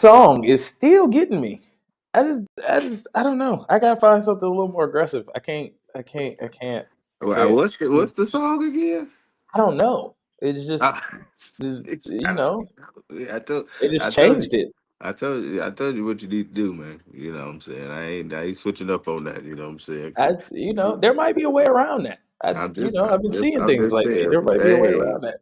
song is still getting me. I don't know. I gotta find something a little more aggressive. I can't. What's the song again? I don't know. It's Ah, just, I you don't know, know. it just I told you. changed it. I told you what you need to do, man. You know what I'm saying? I ain't switching up on that. You know what I'm saying? There might be a way around that. I've been seeing things just like this. saying. There might be a way Hey, around that.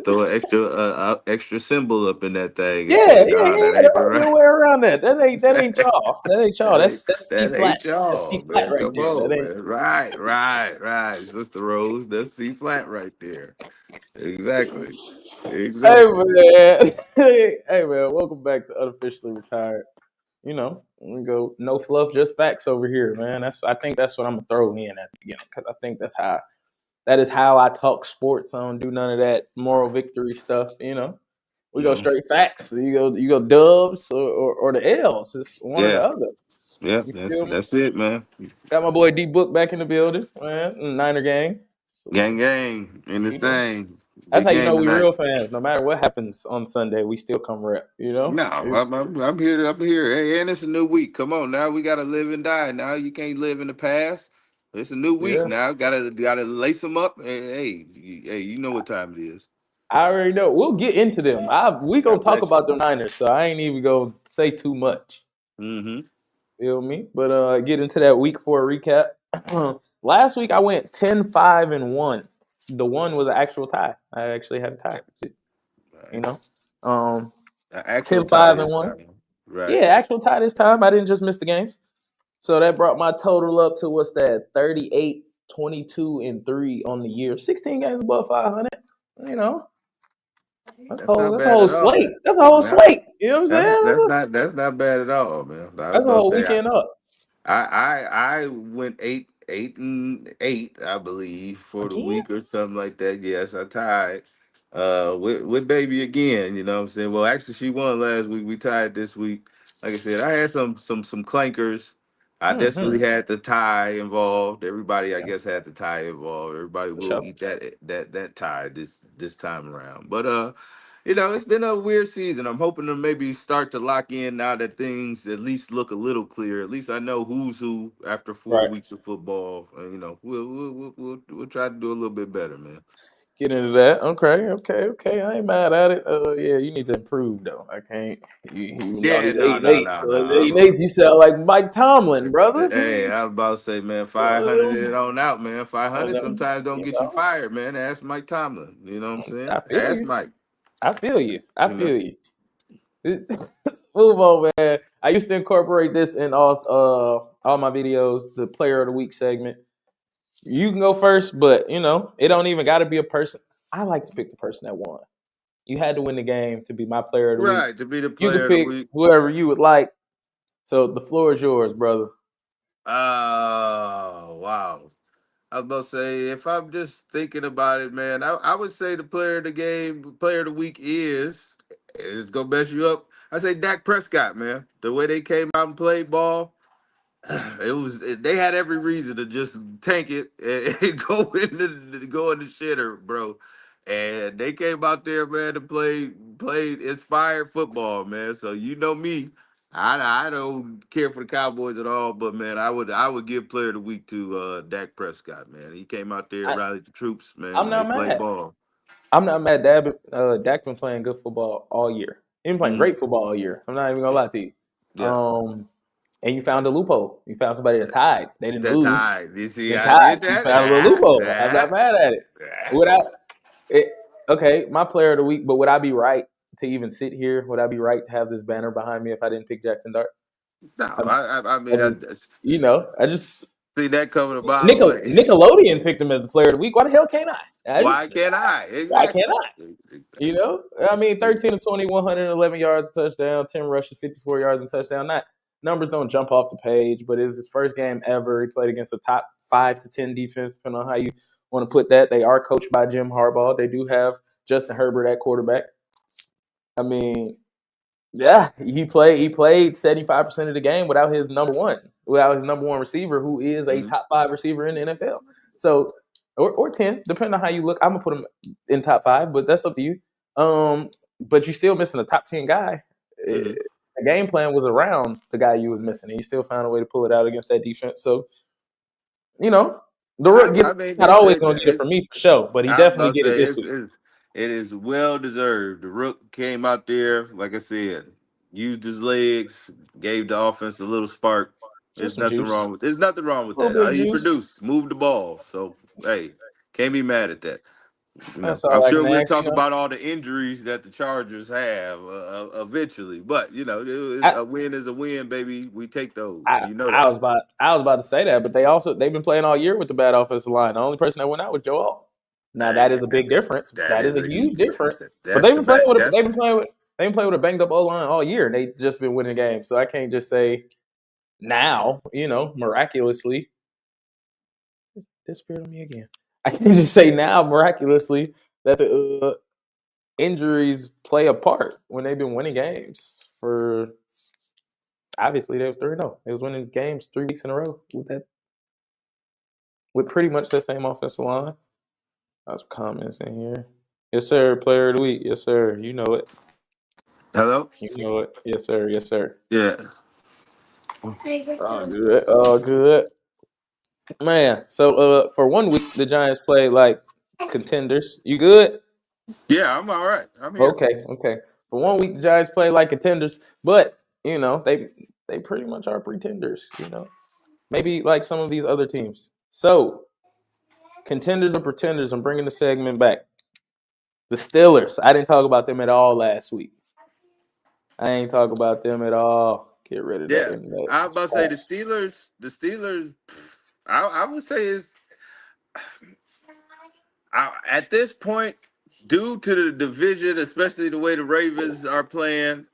throw an extra symbol up in that thing and say, Yeah, yeah, nah, yeah. that There ain't the might be a right. way around that. That ain't y'all. That ain't y'all. That's C That flat. ain't That's C y'all, flat man. right Come there. That on, ain't. man. Right. Sister Rose, that's C flat right there. Exactly. Hey Exactly. man, hey man. Welcome back to Unofficially Retired. We go no fluff, just facts over here, man. I think that's what I'm gonna throw in at the beginning because I think that is how I talk sports. I don't do none of that moral victory stuff. We go No. straight facts. So you go dubs or the L's. It's one or the Yeah. other. Yeah. You That's feel me? that's it, man. Got my boy D Book back in the building, man. Niner gang. So, Gang in this you know, thing. that's Big how you know game we tonight. real fans. No matter what happens on Sunday, we still come rep. No, I'm here. I'm here. Hey, and it's a new week. Come on, now we gotta live and die. Now you can't live in the past. It's a new week Yeah. now. Gotta lace them up. Hey, you know what time it is. I already know. We'll get into them. We gonna God talk bless you. about the Niners, so I ain't even gonna say too much. Mm-hmm. Feel me? But get into that week 4 recap. Last week I went 10-5-1. The one was an actual tie. I actually had a tie. You Right. know, um, An actual tie 10-5 and this one. time. Right. Yeah, actual tie this time. I didn't just miss the games. So that brought my total up to what's that? 38, 22-3 on the year. 16 games above 500. You know, That's not that's a bad whole at all. slate. That's a whole No, slate. You know what I'm saying? that's not bad at all, man. I was That's a about to whole say weekend up. I went 8-8, I believe, for the Again? week or something like that. Yes, I tied with baby again, you know what I'm saying? Well, actually she won last week. We tied this week. Like I said, I had some clankers. I Mm-hmm. definitely had the tie involved. Everybody I Yeah, guess had the tie involved. Everybody for will sure. eat that tie this time around. But it's been a weird season. I'm hoping to maybe start to lock in now that things at least look a little clear. At least I know who's who after four Right. weeks of football. We'll try to do a little bit better, man. Get into that. Okay. I ain't mad at it. Yeah, you need to improve though. I can't. All Yeah, these no, eight and no, eights. no, So no. eight and eights, you sound like Mike Tomlin, brother. Hey, I was about to say, man, 500 Well, it on out, man. 500 then, sometimes don't you get you know, fired, man. Ask Mike Tomlin. You know what I'm saying? I feel Ask you. Mike. I feel you. I You know. feel you. Let's move on, man. I used to incorporate this in all my videos, the player of the week segment. You can go first, but it don't even got to be a person. I like to pick the person that won. You had to win the game to be my player of the week. Right, to be the You can player of the pick week. whoever you would like. So the floor is yours, brother. Oh, wow. I was about to say, if I'm just thinking about it, man, I would say the player of the game, player of the week is, it's going to mess you up. I say Dak Prescott, man. The way they came out and played ball, they had every reason to just tank it and go in the shitter, bro. And they came out there, man, to played inspired football, man. So you know me, I don't care for the Cowboys at all, but man, I would give player of the week to Dak Prescott, man. He came out there, I, rallied the troops, man, I'm and they not played mad. ball. I'm not mad. Dak been playing good football all year. He been playing Mm, great football all year. I'm not even gonna yeah, lie to you. yeah. And you found a loophole. You found somebody that tied. They didn't That lose. time, you see, They I tied. did You that. found a little loophole. I'm not mad at it. Yeah. Would I? It, okay, my player of the week. But would I be right to even sit here? Would I be right to have this banner behind me if I didn't pick Jackson Dart? No, I, I I mean, just, I just see that coming a mile away. Nickelodeon picked him as the player of the week. Why the hell can't I? Why can't I? Why can't Exactly. I? I mean, 13 to 20, 111 yards, touchdown, 10 rushes, 54 yards and touchdown. Not numbers don't jump off the page, but it's his first game ever. He played against a top 5 to 10 defense, depending on how you want to put that. They are coached by Jim Harbaugh. They do have Justin Herbert at quarterback. I mean, yeah, he played 75% of the game without his number one receiver, who is a Mhm. top 5 receiver in the NFL. So or 10, depending on how you look. I'm gonna put him in top 5, but that's up to you. But you're still missing a top 10 guy. Mhm. the game plan was around the guy you was missing, and he still found a way to pull it out against that defense. So, the Rook I mean, not always gonna get it from me for sure, but he I was definitely about to get it say this week. it is well deserved. The Rook came out there, like I said, used his legs, gave the offense a little spark. Just some juice, There's nothing wrong with a little that. bit of He juice. produced, moved the ball. So hey, can't be mad at that. That's I'm all I sure can we'll ask. talk about all the injuries that the Chargers have eventually, but I, a win is a win, baby. We take those. I, You know I that. was about to say that, but they've been playing all year with the bad offensive line. The only person that went out was Joel. Now that Hey, is a big difference. that That is is a a huge huge difference. difference. But That's the best. they've been playing with a banged up O line all year. They just been winning games. So I can't just say now, miraculously. Just disappeared on me again. I can't just say now miraculously that the injuries play a part when they've been winning games for. Obviously, they were 3-0. They was winning games 3 weeks in a row with pretty much the same offensive line. Lots of comments in here. Yes, sir. Player of the week. Yes, sir. You know it. Hello. You know it. Yes, sir. Yes, sir. Yeah. Oh, good. Oh, good. Man, so for 1 week, the Giants play like contenders. You good? Yeah, I'm all right. I'm here. Okay, okay. For 1 week, the Giants play like contenders, but they pretty much are pretenders. Maybe like some of these other teams. So contenders or pretenders. I'm bringing the segment back. The Steelers. I didn't talk about them at all last week. I ain't talk about them at all. Get rid of that Yeah, internet. I was It's about to say the fast. Steelers. The Steelers. I would say is at this point, due to the division, especially the way the Ravens are playing,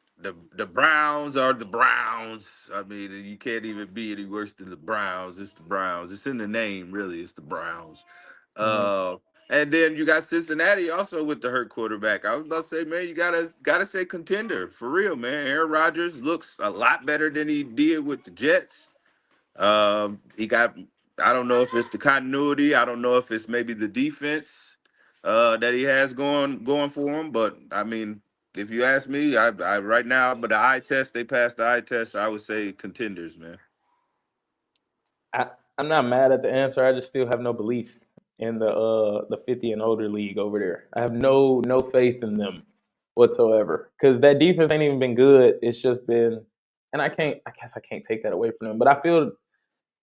the Browns are the Browns. I mean, you can't even be any worse than the Browns. It's the Browns. It's in the name, really. It's the Browns. Mhm. Uh, and then you got Cincinnati also with the hurt quarterback. I was about to say, man, you gotta say contender for real, man. Aaron Rodgers looks a lot better than he did with the Jets. He got. I don't know if it's the continuity. I don't know if it's maybe the defense that he has going for him. But I mean, if you ask me, I right now, but the eye test, they passed the eye test. I would say contenders, man. I, I'm not mad at the answer. I just still have no belief in the 50 and older league over there. I have no faith in them whatsoever because that defense ain't even been good. It's just been, and I guess I can't take that away from them. But I feel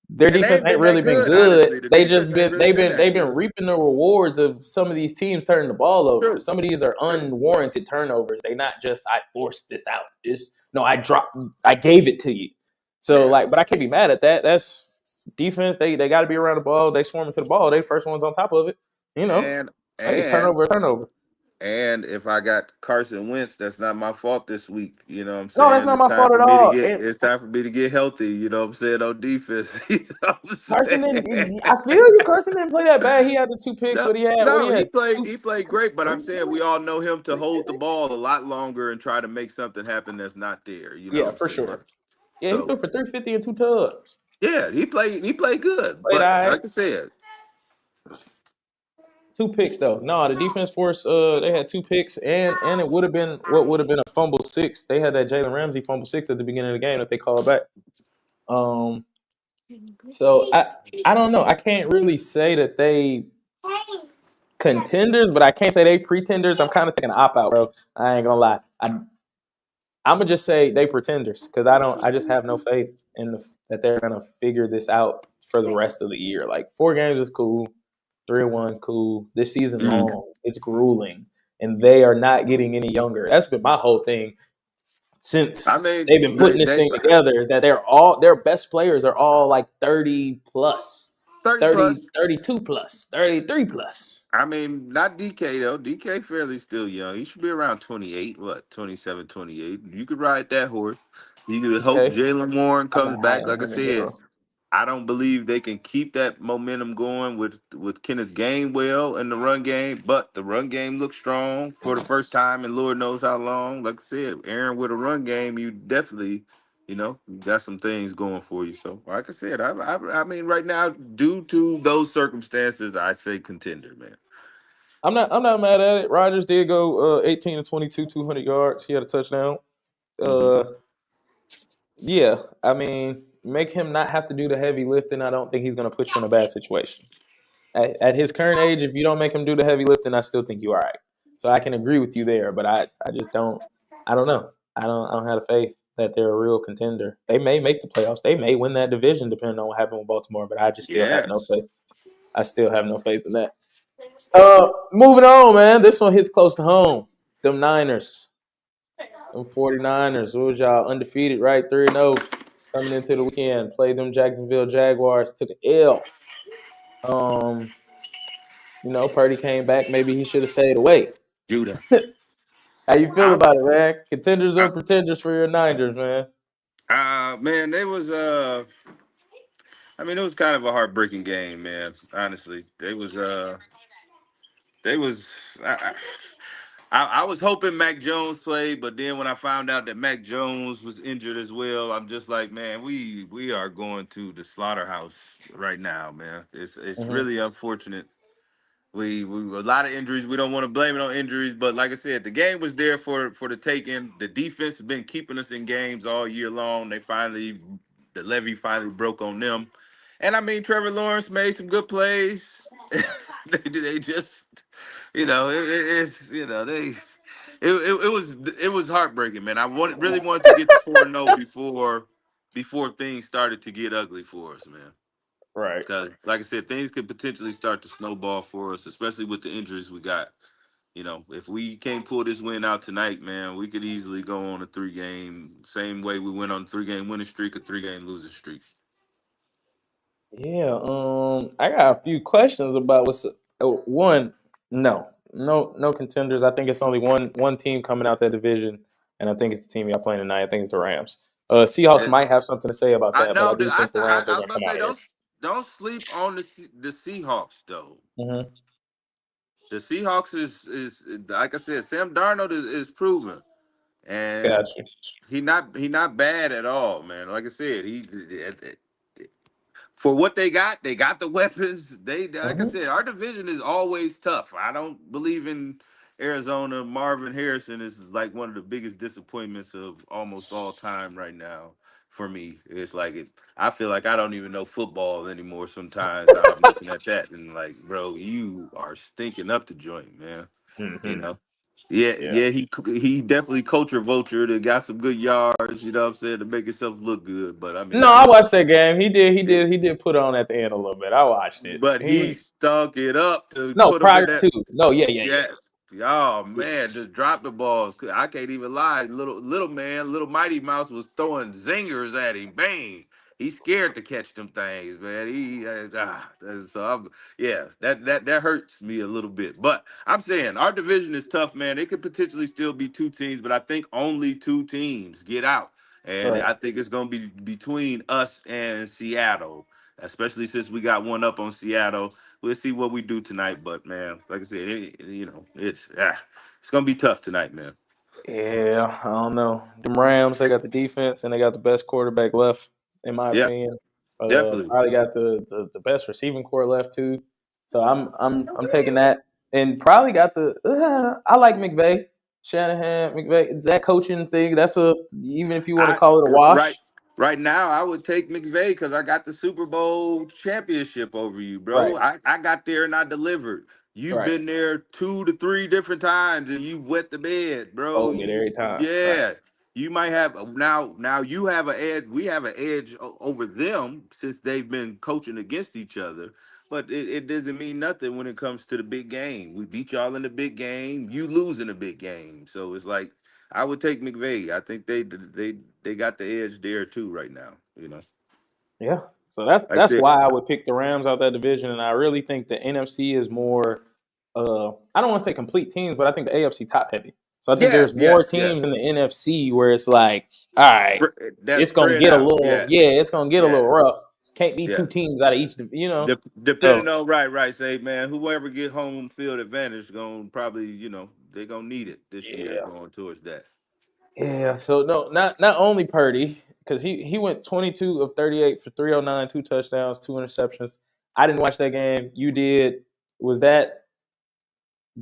their And they defense ain't ain't been that really been good, good. honestly. The They defense just ain't been really been that they've been good. reaping the rewards of some of these teams turning the ball over. True, Some of these are true. unwarranted turnovers. They not just I forced this out. It's no, I gave it to you. So Yeah. but I can't be mad at that. That's defense. They got to be around the ball. They swarming to the ball. They first ones on top of it. And Hey, and turnover, turnover. And if I got Carson Wentz, that's not my fault this week. You know what I'm No, that's saying? not my fault at all. And It's time for me to get healthy, you know what I'm saying, on defense. You know what I'm Carson saying? didn't. I feel you. Carson didn't play that bad. He had the 2 picks. No, What he had? What he no, had? Two, he played great, but I'm three. saying we all know him to hold the ball a lot longer and try to make something happen that's not there. You know Yeah, what I'm for saying? sure. Yeah, he So threw for 350 and 2 tubs. yeah, he played good. Played But all right. like I said, 2 picks though. No, the defense force. They had 2 picks, and it would have been what would have been a fumble six. They had that Jalen Ramsey fumble six at the beginning of the game that they called back. Um, so I don't know. I can't really say that they contenders, but I can't say they pretenders. I'm kind of taking an op out, bro. I ain't gonna lie. I'm gonna just say they pretenders because I don't. I just have no faith in that they're gonna figure this out for the rest of the year. Like 4 games is cool, 3-1 cool. This season mm, long is grueling, and they are not getting any younger. That's been my whole thing I since mean, they've been putting this thing together. Is that their best players are all like 30 plus, 30 30, plus. 32 plus, 33 plus. I mean, not DK though. DK fairly still young. He should be around 28, what, 27, 28. You could ride that horse. You could hope Okay, Jalen Warren I'm not comes high back. on Like I him in said, general. I don't believe they can keep that momentum going with Kenneth Gainwell in the run game, but the run game looks strong for the first time in Lord knows how long. Like I said, Aaron with a run game, you definitely, you got some things going for you. So, like I said, I mean, right now, due to those circumstances, I say contender, man. I'm not mad at it. Rodgers did go 18 to 22, 200 yards. He had a touchdown. Hmm. Uh, Yeah, I mean, make him not have to do the heavy lifting. I don't think he's going to put you in a bad situation. At his current age, if you don't make him do the heavy lifting, I still think you're all right. So I can agree with you there, but I just don't. I don't know. I don't have the faith that they're a real contender. They may make the playoffs. They may win that division, depending on what happened with Baltimore. But I just still have no Yes. faith. I still have no faith in that. Moving on, man. This one hits close to home. Them Niners. Them 49ers. What was y'all undefeated, right? 3-0 coming into the weekend. Played them Jacksonville Jaguars. Took an L. Um, Purdy came back. Maybe he should have stayed away. Judah. How you feel I, about it, man? Contenders I, or pretenders for your Niners, man? man, they was I mean, it was kind of a heartbreaking game, man. Honestly, they was. I was hoping Mac Jones played, but then when I found out that Mac Jones was injured as well, I'm just like, man, we are going to the slaughterhouse right now, man. It's Mm-hmm. really unfortunate. We a lot of injuries. We don't want to blame it on injuries, but like I said, the game was there for the taking. The defense has been keeping us in games all year long. The levee finally broke on them, and I mean Trevor Lawrence made some good plays. They just, it's it was heartbreaking, man. Really wanted to get to 4-0 before things started to get ugly for us, man. Right. Because, like I said, things could potentially start to snowball for us, especially with the injuries we got. If we can't pull this win out tonight, man, we could easily go on a 3-game, same way we went on a 3-game winning streak, a 3-game losing streak. Yeah. I got a few questions about what's one. No contenders. I think it's only one team coming out that division, and I think it's the team y'all playing tonight. I think it's the Rams. Seahawks And might have something to say about I that, but I know, do think the Rams are I was going to about come to out say, of here. don't sleep on the Seahawks though. Mm-hmm. The Seahawks is like I said, Sam Darnold is proven, and Gotcha. he not bad at all, man. Like I said, he for what they got the weapons. They like I Mm-hmm. said, our division is always tough. I don't believe in Arizona. Marvin Harrison is like one of the biggest disappointments of almost all time right now for me. It's like I feel like I don't even know football anymore. Sometimes I'm looking at that and like, bro, you are stinking up the joint, man. You Mm-hmm. know. Yeah, Yeah. yeah, he definitely culture vulture. That got some good yards, you know what I'm saying, to make himself look good. But I No, mean, I watched that game. He did. He yeah. did. He did put on at the end a little bit. I watched it. But he He stunk it up to no put him prior in that. to. No, yeah. Yes. Oh man, just drop the balls. I can't even lie. Little man, little Mighty Mouse was throwing zingers at him. Bang. He's scared to catch them things, man. Yeah, that hurts me a little bit. But I'm saying our division is tough, man. It could potentially still be two teams, but I think only two teams get out, and Right. I think it's going to be between us and Seattle, especially since we got one up on Seattle. We'll see what we do tonight, but man, like I said, it's gonna be tough tonight, man. Yeah, I don't know. The Rams, they got the defense and they got the best quarterback left, in my Yeah, opinion. definitely. Probably got the best receiving core left too. So I'm taking that, and probably got the. I like McVay, Shanahan, McVay. That coaching thing, that's a even if you want to I call it a right wash. right now I would take McVay because I got the Super Bowl championship over you, bro. Right, I got there and I delivered. You've right. been there 2 to 3 different times and you've wet the bed, bro. Fold it every time. Right. Yeah. You might have now you have an edge. We have an edge over them since they've been coaching against each other. But it doesn't mean nothing when it comes to the big game. We beat y'all in the big game. You lose in the big game. So it's like I would take McVay. I think they got the edge there too right now. Yeah. So that's Like I that's said, why I would pick the Rams out that division, and I really think the NFC is more. I don't want to say complete teams, but I think the AFC top heavy. So I think there's yes, more yes, teams in yes. the NFC where it's like, all right, That's it's gonna spread get a out. little, Yes, yeah, it's gonna get a little yes, rough. Can't be two yes. teams out of each. Depending So on right. Say, man, whoever get home field advantage gonna probably, they gonna need it this year yeah, going towards that. yeah. So no, not only Purdy because he went 22 of 38 for 309, 2 touchdowns, 2 interceptions. I didn't watch that game. You did. Was that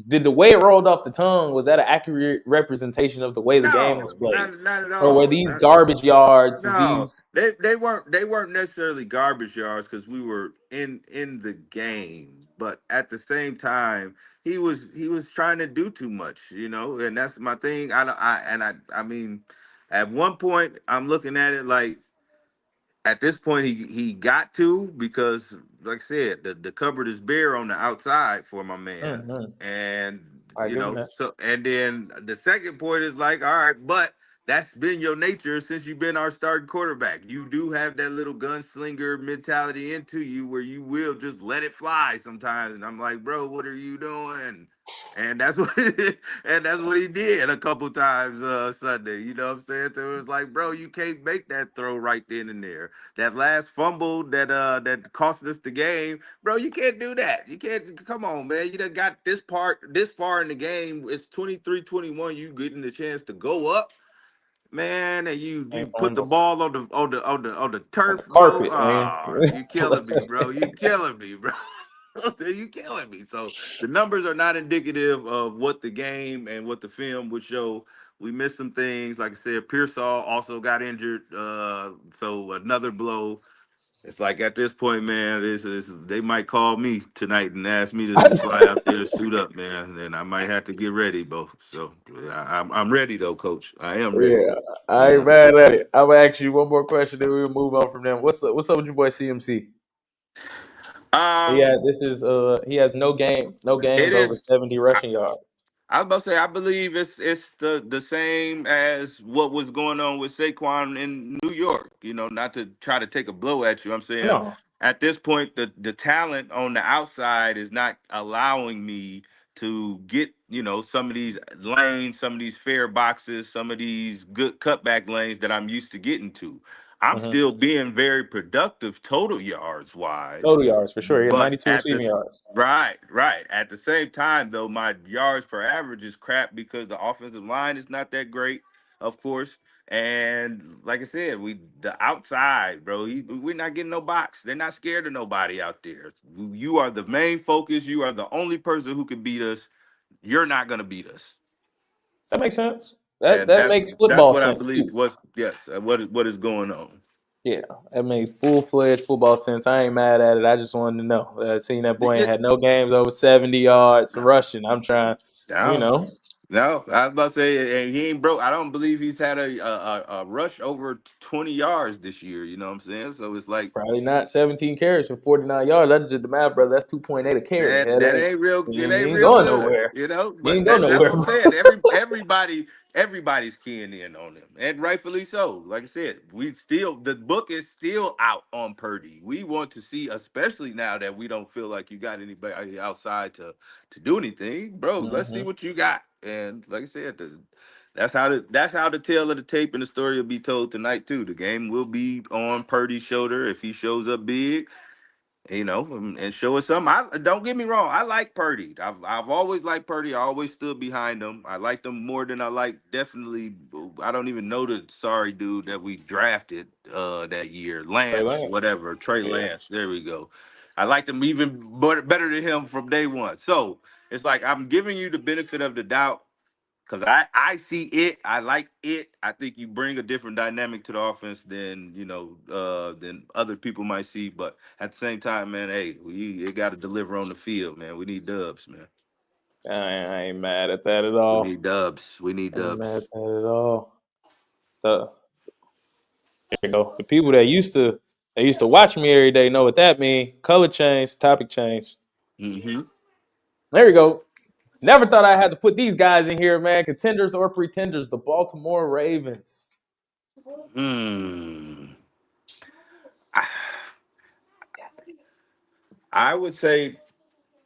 Did the way it rolled off the tongue, was that an accurate representation of the way the game was No, played, not at or were all. these garbage yards? No, These they weren't necessarily garbage yards because we were in the game, but at the same time, he was trying to do too much, and that's my thing. I don't, I mean, at one point, I'm looking at it like at this point he got to because like I said, the cupboard is bare on the outside for my man. mm-hmm. And I give him that. so and then the second point is like, all right, but that's been your nature since you've been our starting quarterback. You do have that little gunslinger mentality into you where you will just let it fly sometimes. And I'm like, bro, what are you doing? And that's what and that's what he did a couple times Sunday. You know what I'm saying? So it was like, bro, you can't make that throw right then and there. That last fumble that cost us the game, bro, you can't do that. You can't. Come on, man. You done got this far in the game. It's 23-21. You getting the chance to go up, man, and you Ain't put the fumble ball on the on the turf, bro. carpet, man. Ah, you killing me, bro. You killing me, bro. You killing me. So the numbers are not indicative of what the game and what the film would show. We missed some things. Like I said, Pearsall also got injured. So another blow. It's like at this point, man, this is they might call me tonight and ask me to fly out there to suit up, man. And I might have to get ready, both. So I'm ready though, Coach. I am ready. Yeah, I Yeah. ain't mad at it. I'm gonna ask you one more question, then we'll move on from them. What's up with your boy CMC? Um. He has no It games over is. 70 rushing yards. I was about to say, I believe it's the same as what was going on with Saquon in New York. Not to try to take a blow at you. I'm saying No. at this point, the talent on the outside is not allowing me to get some of these lanes, some of these fair boxes, some of these good cutback lanes that I'm used to getting to. I'm Mm-hmm. still being very productive total yards wise, Total yards for sure. He had but 92 receiving yards. right. At the same time, though, my yards per average is crap because the offensive line is not that great, of course. And like I said, the outside, bro, we're not getting no box. They're not scared of nobody out there. You are the main focus. You are the only person who can beat us. You're not gonna beat us. That makes sense. That And that that's makes that's football what I sense believe. too. What is going on? Yeah, that made full fledged football sense. I ain't mad at it. I just wanted to know. Seeing that boy ain't had no games over 70 yards rushing. I'm trying, you No, know, no. I was about to say, and he ain't broke. I don't believe he's had a rush over 20 yards this year. You know what I'm saying? So it's like probably not 17 carries for 49 yards. I just did the math, brother. That's 2.8 a carry. that That that ain't ain't real. he It ain't ain't real going good, nowhere. He But ain't going that's nowhere, what I'm bro. saying. Everybody's keying in on him, and rightfully so. Like I said, the book is still out on Purdy. We want to see, especially now that we don't feel like you got anybody outside to do anything, bro. Let's see Hmm. what you got. And like I said, that's how the tale of the tape and the story will be told tonight too. The game will be on Purdy's shoulder if he shows up big, and show us something. Don't get me wrong. I like Purdy. I've always liked Purdy. I always stood behind him. I liked him more than I like definitely. I don't even know the sorry dude that we drafted that year, Trey Lance, Lance. whatever, Trey Yeah. Lance. There we go. I liked him even better than him from day one. So it's like I'm giving you the benefit of the doubt. Cause I see it, I like it. I think you bring a different dynamic to the offense than other people might see. But at the same time, man, hey, we got to deliver on the field, man. We need dubs, man. I ain't mad at that at We all. need dubs. We need I ain't mad at dubs. that at all. So, there you go. The people that used to watch me every day know what that means. Color change, topic change. Mm-hmm. There you go. Never thought I had to put these guys in here, man. Contenders or pretenders, the Baltimore Ravens. Hmm. I, I would say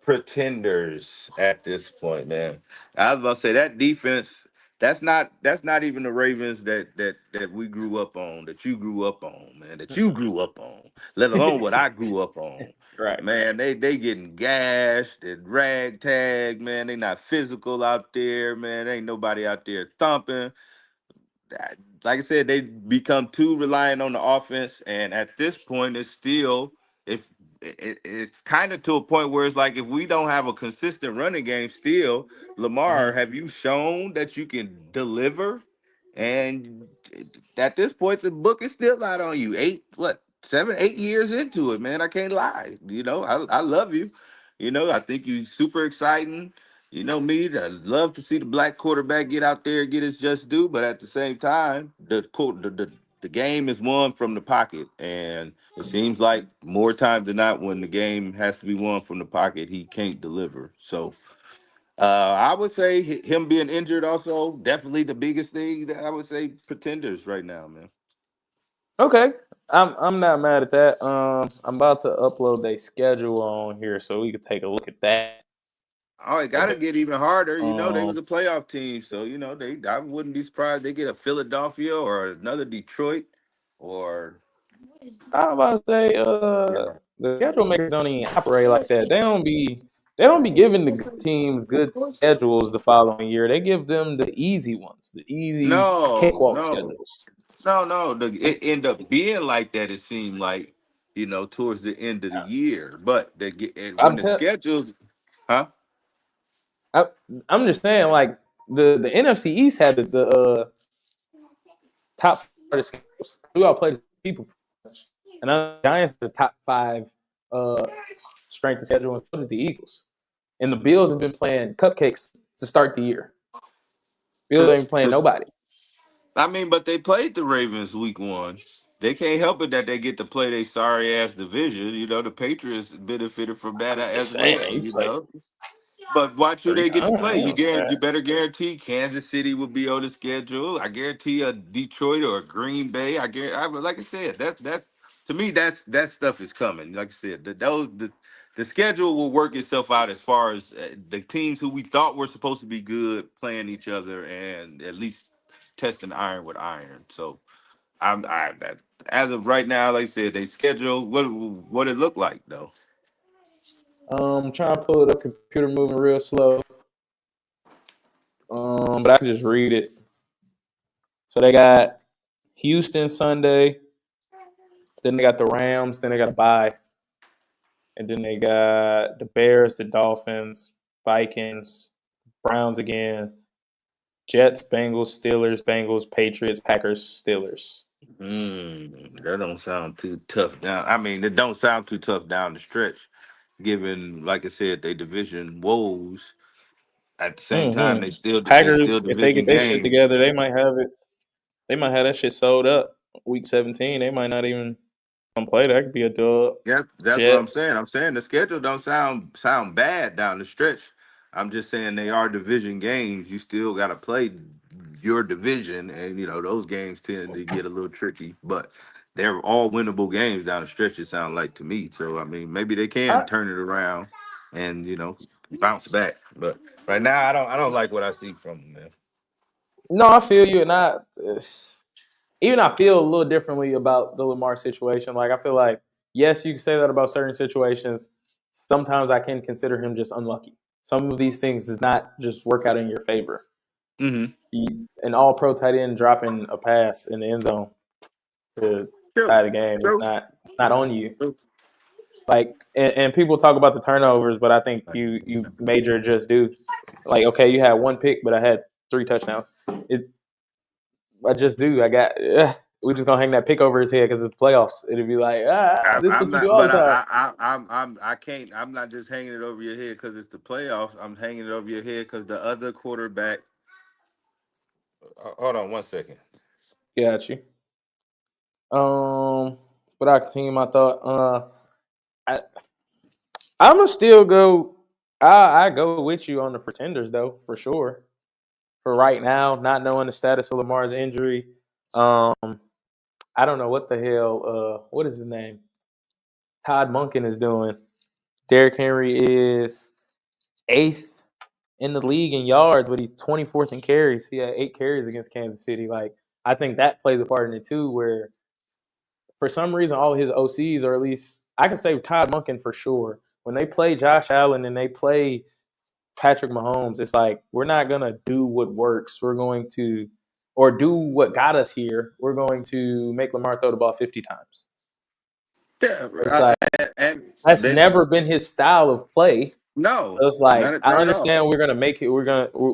pretenders at this point, man. I was about to say that defense. That's not even the Ravens that we grew up on, that you grew up on, man, that you grew up on, let alone what I grew up on. Right. Man, they getting gashed and ragtag, man. They not physical out there, man. Ain't nobody out there thumping. Like I said, they become too reliant on the offense, and at this point, it's still if it's kind of to a point where it's like if we don't have a consistent running game still, Lamar, Mhm. have you shown that you can deliver? And at this point, the book is still not on you. 7, 8 years into it, man. I can't lie. I love you. I think you super exciting. You know me, I love to see the black quarterback get out there and get his just due, but at the same time, the game is won from the pocket, and it seems like more times than not, when the game has to be won from the pocket, he can't deliver. So I would say him being injured also definitely the biggest thing that I would say pretenders right now, man. Okay, I'm not mad at that. I'm about to upload their schedule on here so we could take a look at that. Oh, it got to get even harder. They was Um, a playoff team, so they. I wouldn't be surprised they get a Philadelphia or another Detroit, or I was about to say, the schedule makers don't even operate like that. They don't be giving the good teams good schedules the following year. They give them the easy ones, the easy no, cakewalk no, schedules. no. It end up being like that. It seemed like towards the end of the year, but they get when I'm the tell, schedules, huh? I, I'm just saying, like the NFC East had the top five schedules. We all played people, and the Giants are the top five uh, strength of schedule, and so did the Eagles. And the Bills have been playing cupcakes to start the year. Bills ain't playing Cause nobody. I mean, but they played the Ravens week 1. They can't help it that they get to play their sorry ass division. The Patriots benefited from that I'm just as saying, well. he played But watch who three they get to times. play. You know what I'm You saying? better guarantee Kansas City will be on the schedule. I guarantee a Detroit or a Green Bay. Like I said, that's to me that stuff is coming. Like I said, the schedule will work itself out as far as the teams who we thought were supposed to be good playing each other and at least testing iron with iron. So that as of right now, like I said, they schedule what it looked like though. Trying to pull it up. Computer moving real slow. But I can just read it. So they got Houston Sunday. Then they got the Rams. Then they got a bye. And then they got the Bears, the Dolphins, Vikings, Browns again, Jets, Bengals, Steelers, Bengals, Patriots, Packers, Steelers. That don't sound too tough down. I mean, it don't sound too tough down the stretch, given, like I said, they division woes. At the same time, Mm-hmm. they still Packers, if they get division their shit game. together, they might have it. They might have that shit sold up. Week 17, they might not even come play. That could be a dub. Yeah, that's what I'm Jets. saying. I'm saying the schedule don't sound bad down the stretch. I'm just saying they are division games. You still got to play your division, and those games tend to get a little tricky. But they're all winnable games down the stretch. It sounds like to me. So I mean, maybe they can I, turn it around and bounce back. But right now, I don't like what I see from them, man. no, I feel you, and I feel a little differently about the Lamar situation. Like I feel like yes, you can say that about certain situations. Sometimes I can consider him just unlucky. Some of these things does not just work out in your favor. Mm-hmm. An all pro tight end dropping a pass in the end zone to True. tie the game is True. not on you. True. Like and people talk about the turnovers, but I think you major just do. Like okay, you had one pick, but I had three touchdowns. I just do. We just gonna hang that pick over his head because it's playoffs. It'd be like this is I'm what you do not, all but the time. I can't. I'm not just hanging it over your head because it's the playoffs. I'm hanging it over your head because the other quarterback. Hold on 1 second. Got you. But I continue my thought. I I'm gonna still go. I go with you on the pretenders though for sure. For right now, not knowing the status of Lamar's injury, um, I don't know what the hell. What is his name? Todd Monken is doing. Derrick Henry is eighth in the league in yards, but he's 24th in carries. He had 8 carries against Kansas City. Like I think that plays a part in it too, where for some reason all his OCs, or at least I can say Todd Monken for sure, when they play Josh Allen and they play Patrick Mahomes, it's like we're not gonna do what works. We're going to, or do what got us here. We're going to make Lamar throw the ball 50 times. Yeah, It's like and that's that never been his style of play. no, So it's like not I not at all. understand we're gonna make it.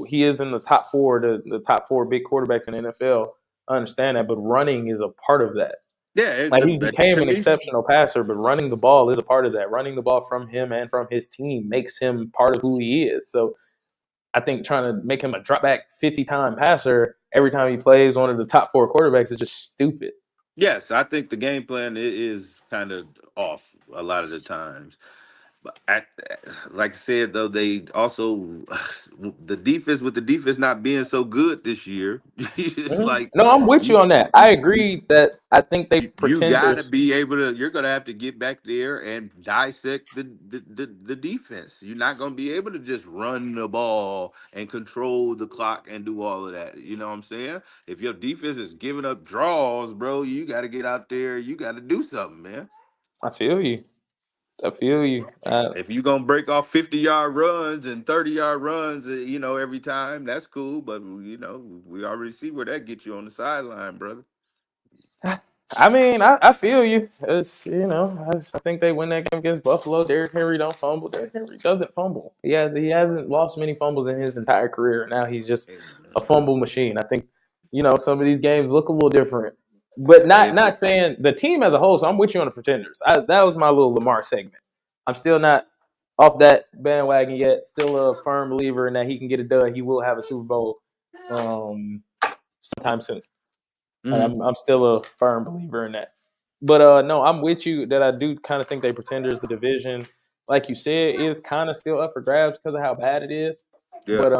He is in the top four, the top four big quarterbacks in the NFL. I understand that, but running is a part of that. Yeah, Like he's became to an me, exceptional passer, but running the ball is a part of that. Running the ball from him and from his team makes him part of who he is. So I think trying to make him a drop back 50-time passer every time he plays one of the top four quarterbacks is just stupid. yes, I think the game plan is kind of off a lot of the times. But like I said, though, they also the defense with the defense not being so good this year. It's Mhm. like No, I'm with you you, on that. I you agree that I think they you gotta pretenders. be able to. You're gonna have to get back there and dissect the defense. You're not gonna be able to just run the ball and control the clock and do all of that. You know what I'm saying? If your defense is giving up draws, bro, you got to get out there. You got to do something, man. I feel you. I feel you. If you gonna break off 50-yard runs and 30-yard runs, every time, that's cool. But we already see where that gets you on the sideline, brother. I mean, I feel you. It's I think they win that game against Buffalo. Derrick Henry don't fumble. Derrick Henry doesn't fumble. He hasn't lost many fumbles in his entire career. Now he's just a fumble machine. I think some of these games look a little different, but Hey, not saying the team as a whole. So I'm with you on the Pretenders. That was my little Lamar segment. I'm still not off that bandwagon yet. Still a firm believer in that he can get it done. He will have a Super Bowl sometime soon. mhm. I'm still a firm believer in that. But no, I'm with you that I do kind of think they pretenders the division, like you said, is kind of still up for grabs because of how bad it is. Yeah, But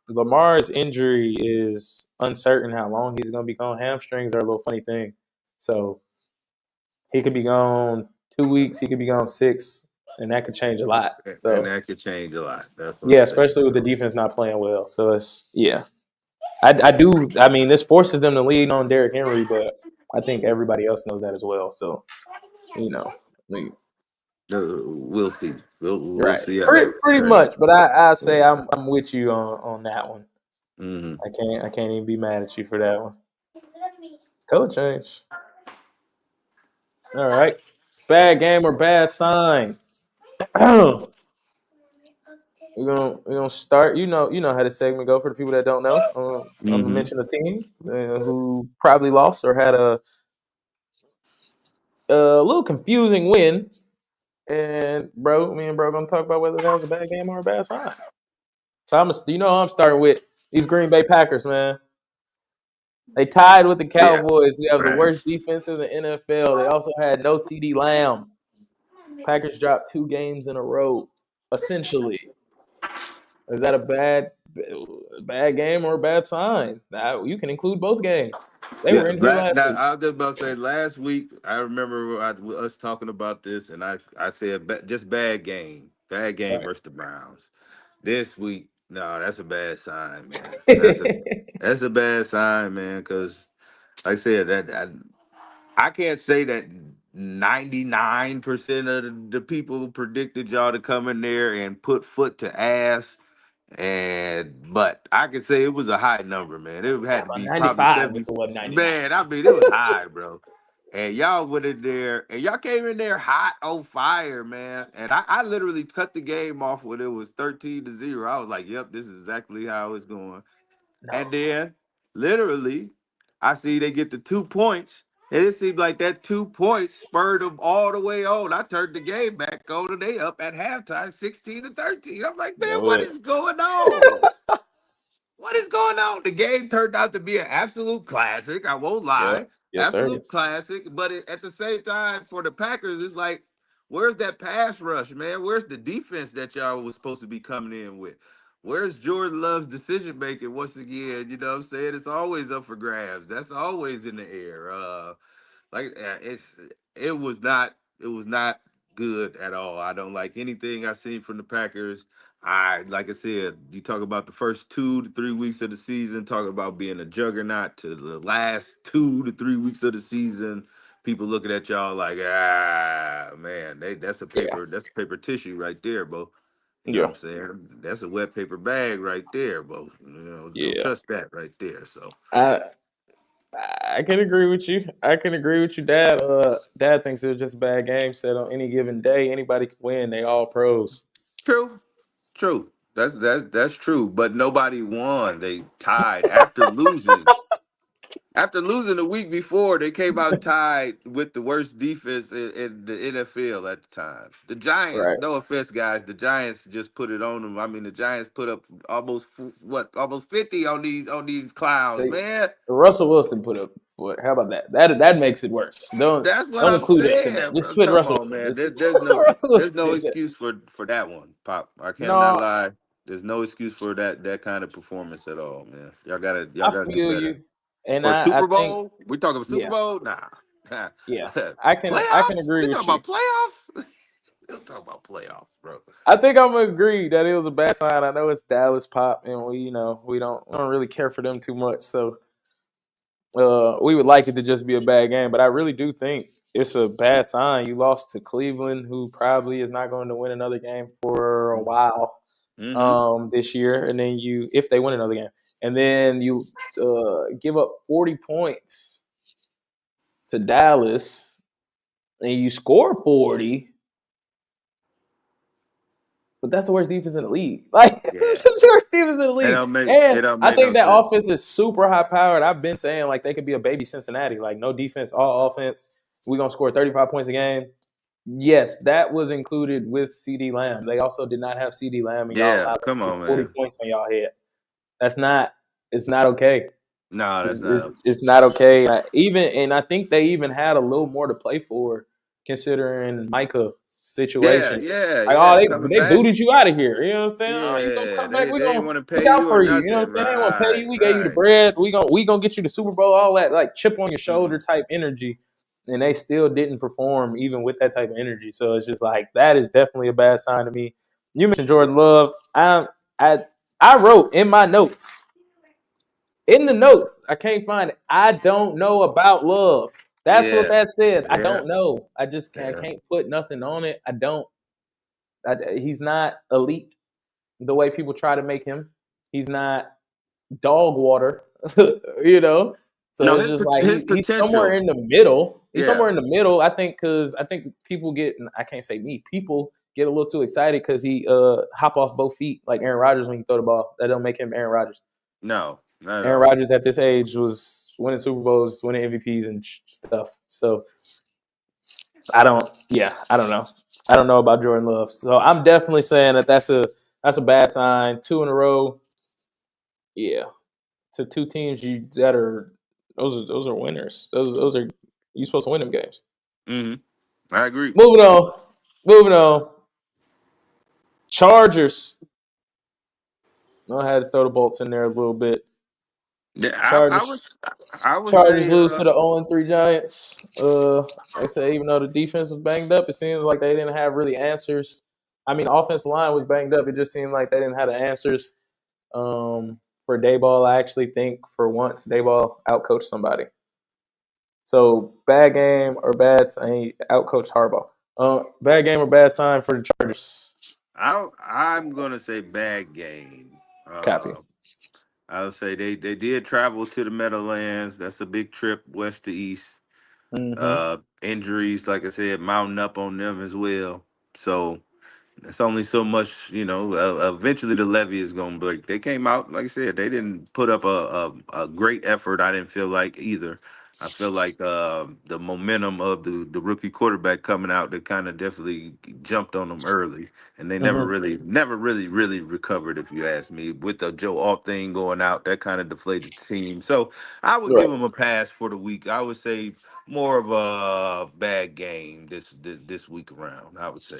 Lamar's injury is uncertain how long he's going to be gone. Hamstrings are a little funny thing, so he could be gone 2 weeks, he could be gone 6, and that could change a lot. and So that could change a lot. That's what yeah, I'm saying. especially with the So, defense not playing well. So it's yeah, I do. I mean, this forces them to lean on Derrick Henry, but I think everybody else knows that as well. So you know, we- we'll see. We'll right? see how that Pretty turns much. out. But I Yeah. say I'm with you on that one. Hmm. I can't even be mad at you for that one. Color change. All right. Bad game or bad sign. We're gonna start. You know how this segment go for the people that don't know. I'm gonna Hmm. mention a team who probably lost or had a little confusing win. And me and bro gonna talk about whether that was a bad game or a bad sign. So I'm starting with these Green Bay Packers, man. They tied with the Yeah. Cowboys, who have the worst Facts. defense in the NFL. They also had no CD Lamb. Packers dropped 2 games in a row, essentially. Is that a bad game or a bad sign? You can include both games. They Yeah, were in here last now week. I was just about to say last week. I remember us talking about this, and I said just bad game Right. versus the Browns. This week, no, that's a bad sign, man. That's a bad sign, man. Because like I said, I can't say that 99% of the people predicted y'all to come in there and put foot to ass. But I can say it was a high number, man. It had to About be probably 95 if 70. it wasn't 99. Man, I mean, it was high, bro. And y'all went in there and y'all came in there hot on fire, man. And I literally cut the game off when it was 13-0. I was like, yep, this is exactly how it's going. And No. then literally, I see they get the 2 points. And it seemed like that 2 points spurred them all the way on. I turned the game back on and they up at halftime 16-13. I'm like, man, Know what it. is going on? What is going on? The game turned out to be an absolute classic. I won't Yep. lie. Yes, sir. Absolute classic. But at the same time, for the Packers, it's like, where's that pass rush, man? Where's the defense that y'all was supposed to be coming in with? Where's Jordan Love's decision making once again? You know what I'm saying? It's always up for grabs. That's always in the air. It was not good at all. I don't like anything I seen from the Packers. Like I said, you talk about the first 2 to 3 weeks of the season, talk about being a juggernaut to the last 2 to 3 weeks of the season. People looking at y'all like, man, Yeah. that's a paper tissue right there, bro. You know what Yeah. I'm saying? That's a wet paper bag right there, bro. Don't Yeah. trust that right there. So I I can agree with you. Dad. Dad thinks it was just a bad game set on any given day. Anybody can win. They all pros. True, true. That's true. But nobody won. They tied after losing. After losing the week before, they came out tied with the worst defense in the NFL at the time. The Giants, Right. no offense, guys, the Giants just put it on them. I mean, the Giants put up almost 50 on these clowns, See, man. Russell Wilson put up what? How about that? That makes it worse. That's what Don't I'm include us in that. saying, Just bro. put Come Russell on, Wilson. man. This is Russell There's Wilson no in there. excuse for that one, Pop. I cannot No, lie. There's no excuse for that kind of performance at all, man. Y'all I gotta do feel better. you, and For I Super think Bowl, we talking about Super yeah, Bowl? Nah. yeah. I can Playoffs? agree We talking with you. about playoffs? We don't talk about playoffs, bro. I think I'm gonna agree that it was a bad sign. I know it's Dallas Pop, and we don't really care for them too much. So we would like it to just be a bad game, but I really do think it's a bad sign. You lost to Cleveland, who probably is not going to win another game for a while Mm-hmm. this year, and then if they win another game, and then you give up 40 points to Dallas, and you score 40. But that's the worst defense in the league. Like Yeah. that's the worst defense in the league. It And don't I make no think that sense. offense is super high powered. I've been saying like they could be a baby Cincinnati. Like no defense, all offense. We're gonna score 35 points a game. Yes, that was included with CD Lamb. They also did not have CD Lamb, and y'all Yeah, allowed them come to put on, 40 man. points on y'all head. That's not. It's not okay. No, that's It's, not. it's, it's not okay. I think they even had a little more to play for, considering Micah Yeah, situation. yeah, Like, yeah. oh, Coming they back. booted you out of here. You know what I'm saying? Oh, you gonna Yeah, come back? they We didn't gonna want to look pay out you or for you. You know what I'm nothing. saying? They want to pay Right, you. We gave you the right. bread. We gonna get you the Super Bowl. All that like chip on your Mm-hmm. shoulder type energy, and they still didn't perform even with that type of energy. So it's just like that is definitely a bad sign to me. You mentioned Jordan Love. I I wrote in my notes. In the notes, I can't find it. I don't know about Love. That's what Yeah, that says. I yeah, don't know. I just yeah. can't put nothing on it. I don't. He's not elite the way people try to make him. He's not dog water, you know. So No, it's just like his he's somewhere potential. in the middle. He's Yeah. somewhere in the middle. I think because I think people get. I can't say me. People get a little too excited because he hop off both feet like Aaron Rodgers when he throw the ball. That don't make him Aaron Rodgers. No, not at Aaron all. Rodgers at this age was winning Super Bowls, winning MVPs and stuff. So I don't know. I don't know about Jordan Love. So I'm definitely saying that's a bad sign. 2 in a row. Yeah, to two teams that are those are winners. Those are you supposed to win them games. Hmm. I agree. Moving on. Moving on. Chargers. I had to throw the bolts in there a little bit. Yeah, Chargers I would Chargers say, lose to the 0-3 Giants. Like I said, even though the defense was banged up, it seems like they didn't have really answers. I mean, offensive line was banged up. It just seemed like they didn't have the answers for Dayball. I actually think for once Dayball outcoached somebody. So bad game or bad sign, outcoached Harbaugh. Bad game or bad sign for the Chargers. I'm gonna say bad game. Copy. I'll say they did travel to the Meadowlands. That's a big trip west to east. Mm-hmm. Injuries, like I said, mounting up on them as well. So it's only so much, eventually, the levee is going to break. They came out, like I said, they didn't put up a great effort. I didn't feel like either. I feel like the momentum of the rookie quarterback coming out that kind of definitely jumped on them early, and they Mm-hmm. never really recovered. If you ask me, with the Joe Alt thing going out, that kind of deflated the team. So I would give Right. them a pass for the week. I would say more of a bad game this week around. I would say.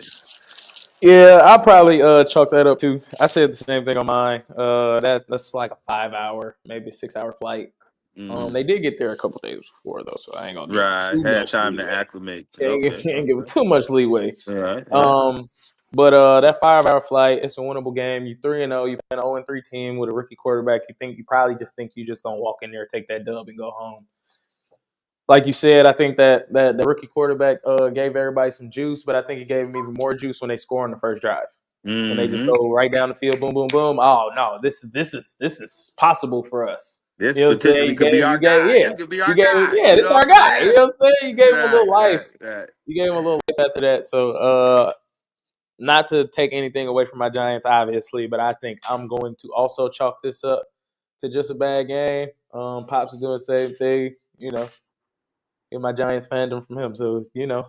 Yeah, I'll probably chalk that up too. I said the same thing on mine. That's like a 5 hour, maybe 6 hour flight. Hmm. They did get there a couple days before though, so I ain't gonna give them Right. too Had much time to leeway. acclimate. Okay. Can't give them Okay. too much leeway. All right. All right. Um, but that 5 hour flight, it's a winnable game. You 3-0. You play an 0-3 team with a rookie quarterback. You probably think you just gonna walk in there, take that dub, and go home. Like you said, I think that the rookie quarterback gave everybody some juice, but I think it gave them even more juice when they score on the first drive. When they just Mm-hmm. go right down the field, boom, boom, boom. Oh no, this is possible for us. This You know what I'm saying? potentially could be our guy. This could be our guy. You This know what our I'm guy. You saying? know what I'm saying? You gave him a Right, little right, life. right. You gave him a little life after that. So, not to take anything away from my Giants, obviously, but I think I'm going to also chalk this up to just a bad game. Pops is doing the same thing, get my Giants fandom from him. So,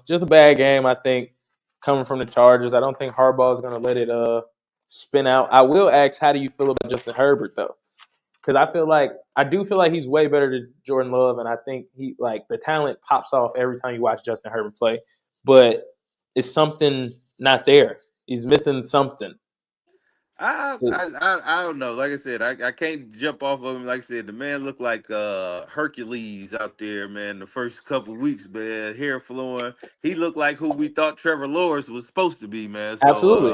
just a bad game, I think, coming from the Chargers. I don't think Harbaugh is going to let it spin out. I will ask, how do you feel about Justin Herbert, though? Because I do feel like he's way better than Jordan Love, and I think the talent pops off every time you watch Justin Herbert play. But it's something not there. He's missing something. I don't know. Like I said, I can't jump off of him. Like I said, the man looked like Hercules out there, man. The first couple weeks, man, hair flowing. He looked like who we thought Trevor Lawrence was supposed to be, man. So Absolutely.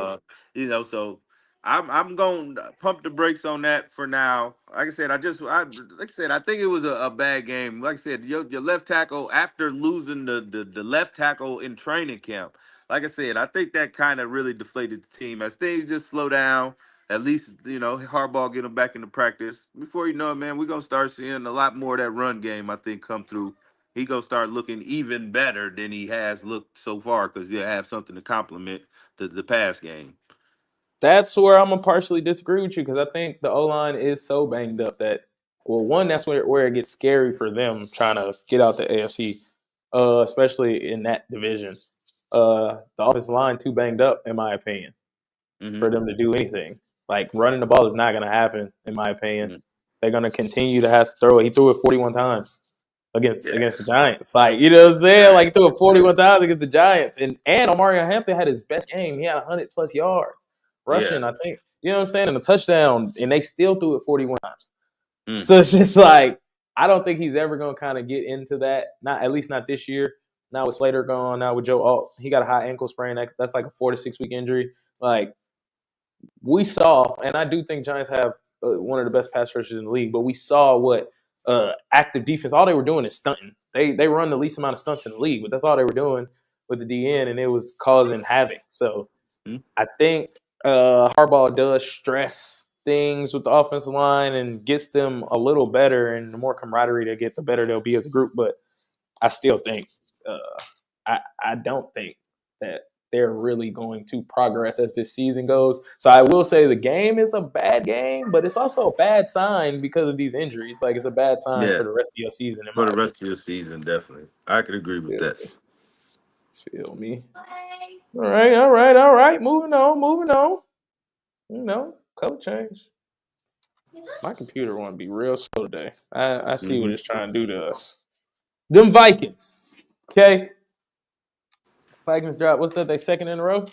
so I'm going to pump the brakes on that for now. Like I said, I think it was a bad game. Like I said, your left tackle after losing the left tackle in training camp. Like I said, I think that kind of really deflated the team. As things just slow down, at least, Harbaugh get him back into practice. Before you know it, man, we're going to start seeing a lot more of that run game, I think, come through. He going to start looking even better than he has looked so far because he'll have something to complement the pass game. That's where I'm gonna partially disagree with you because I think the O line is so banged up that, well, one, that's where it gets scary for them trying to get out the AFC, especially in that division. The offensive line too banged up, in my opinion, Mm-hmm. for them to do anything. Like running the ball is not gonna happen, in my opinion. Mm-hmm. They're gonna continue to have to throw it. He threw it 41 times against Yeah. the Giants. Like, you know what I'm saying? Like, he Right. threw it 41 times against the Giants. And Omari Hampton had his best game. He had 100 plus yards Yeah. rushing, I think. You know what I'm saying? And a touchdown, and they still threw it 41 times. Mm. So it's just like, I don't think he's ever going to kind of get into that. Not, at least not this year. Now with Slater gone, now with Joe Alt, he got a high ankle sprain. That's like a 4 to 6 week injury. Like, we saw, and I do think Giants have one of the best pass rushers in the league, but we saw what active defense, all they were doing is stunting. They run the least amount of stunts in the league, but that's all they were doing with the DN, and it was causing havoc. So Mm. I think Harbaugh does stress things with the offensive line and gets them a little better, and the more camaraderie they get, the better they'll be as a group. But I still think I don't think that they're really going to progress as this season goes. So I will say the game is a bad game, but it's also a bad sign because of these injuries. Like, it's a bad sign Yeah. for the rest of your season, in For my the opinion. rest of your season, definitely. I could agree with Feel that. me. Feel me. All right. Moving on. Color change. My computer want to be real slow today. I see what Mm-hmm. it's trying to do to us. Them Vikings. Okay. Vikings drop. What's that? They second in a row?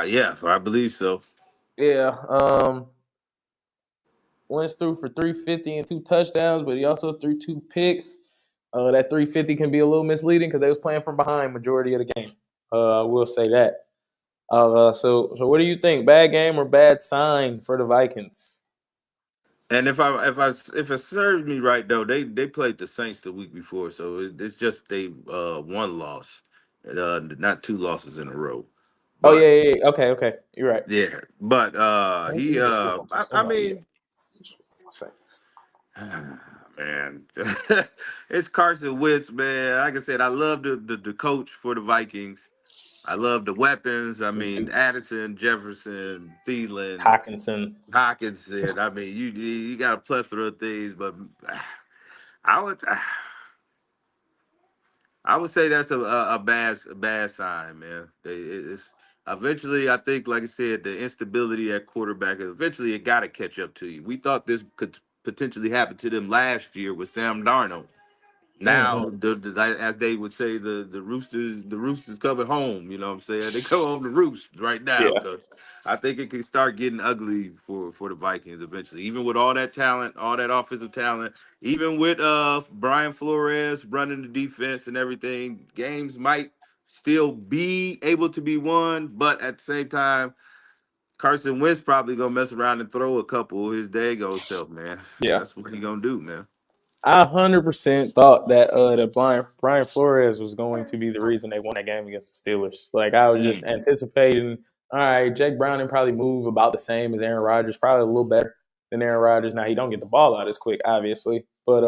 Yeah, I believe so. Yeah. Wentz threw for 350 and 2 touchdowns, but he also threw 2 picks. That 350 can be a little misleading because they was playing from behind majority of the game. I will say that. So what do you think? Bad game or bad sign for the Vikings? And if it serves me right though, they played the Saints the week before, so it's just they one loss, not two losses in a row. Oh But yeah. Okay. You're right. yeah, but Let me just flip on I somebody mean, else. Just flip on Saints. man, it's Carson Wentz, man. Like I said, I love the coach for the Vikings. I love the weapons. I Me mean, too. Addison, Jefferson, Thielen, Hawkinson. Hawkinson. I mean, you got a plethora of things, but I would I would say that's a bad sign, man. It's eventually, I think, like I said, the instability at quarterback. Eventually, it got to catch up to you. We thought this could potentially happen to them last year with Sam Darnold. Mm-hmm. Now, as they would say, the roosters coming home. You know what I'm saying? They come home to roost right now Yeah. because I think it can start getting ugly for the Vikings eventually. Even with all that talent, all that offensive talent, even with Brian Flores running the defense and everything, games might still be able to be won. But at the same time, Carson Wentz probably gonna mess around and throw a couple of his dago self, man. Yeah. That's what he gonna do, man. I 100% thought that Brian Flores was going to be the reason they won that game against the Steelers. Like, I was just Mm. anticipating, all right, Jake Browning probably move about the same as Aaron Rodgers, probably a little better than Aaron Rodgers. Now he don't get the ball out as quick, obviously, but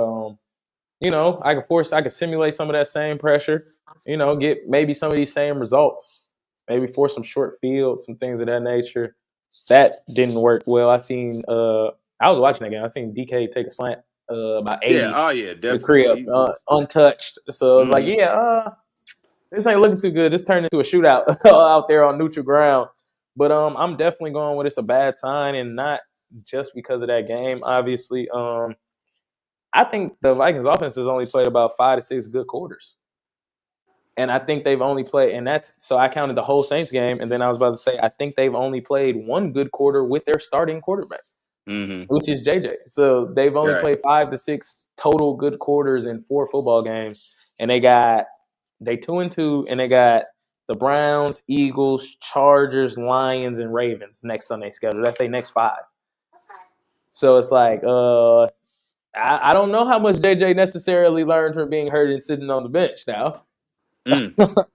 I could simulate some of that same pressure. Get maybe some of these same results. Maybe force some short fields, some things of that nature. That didn't work well. I was watching that game. I seen DK take a slant about Yeah. 80 Oh yeah. to the crib, Definitely. untouched. So it's like, Mm-hmm. this ain't looking too good. This turned into a shootout out there on neutral ground. But I'm definitely going with it's a bad sign, and not just because of that game. Obviously, I think the Vikings offense has only played about 5 to 6 good quarters. And I think they've only played, and so I counted the whole Saints game, and then I was about to say I think they've only played one good quarter with their starting quarterback, Mm-hmm. which is JJ. So they've only Right. played 5 to 6 total good quarters in 4 football games, and they 2-2, and they got the Browns, Eagles, Chargers, Lions, and Ravens next on their schedule. That's their next 5. So it's like, I don't know how much JJ necessarily learned from being hurt and sitting on the bench now. Mm.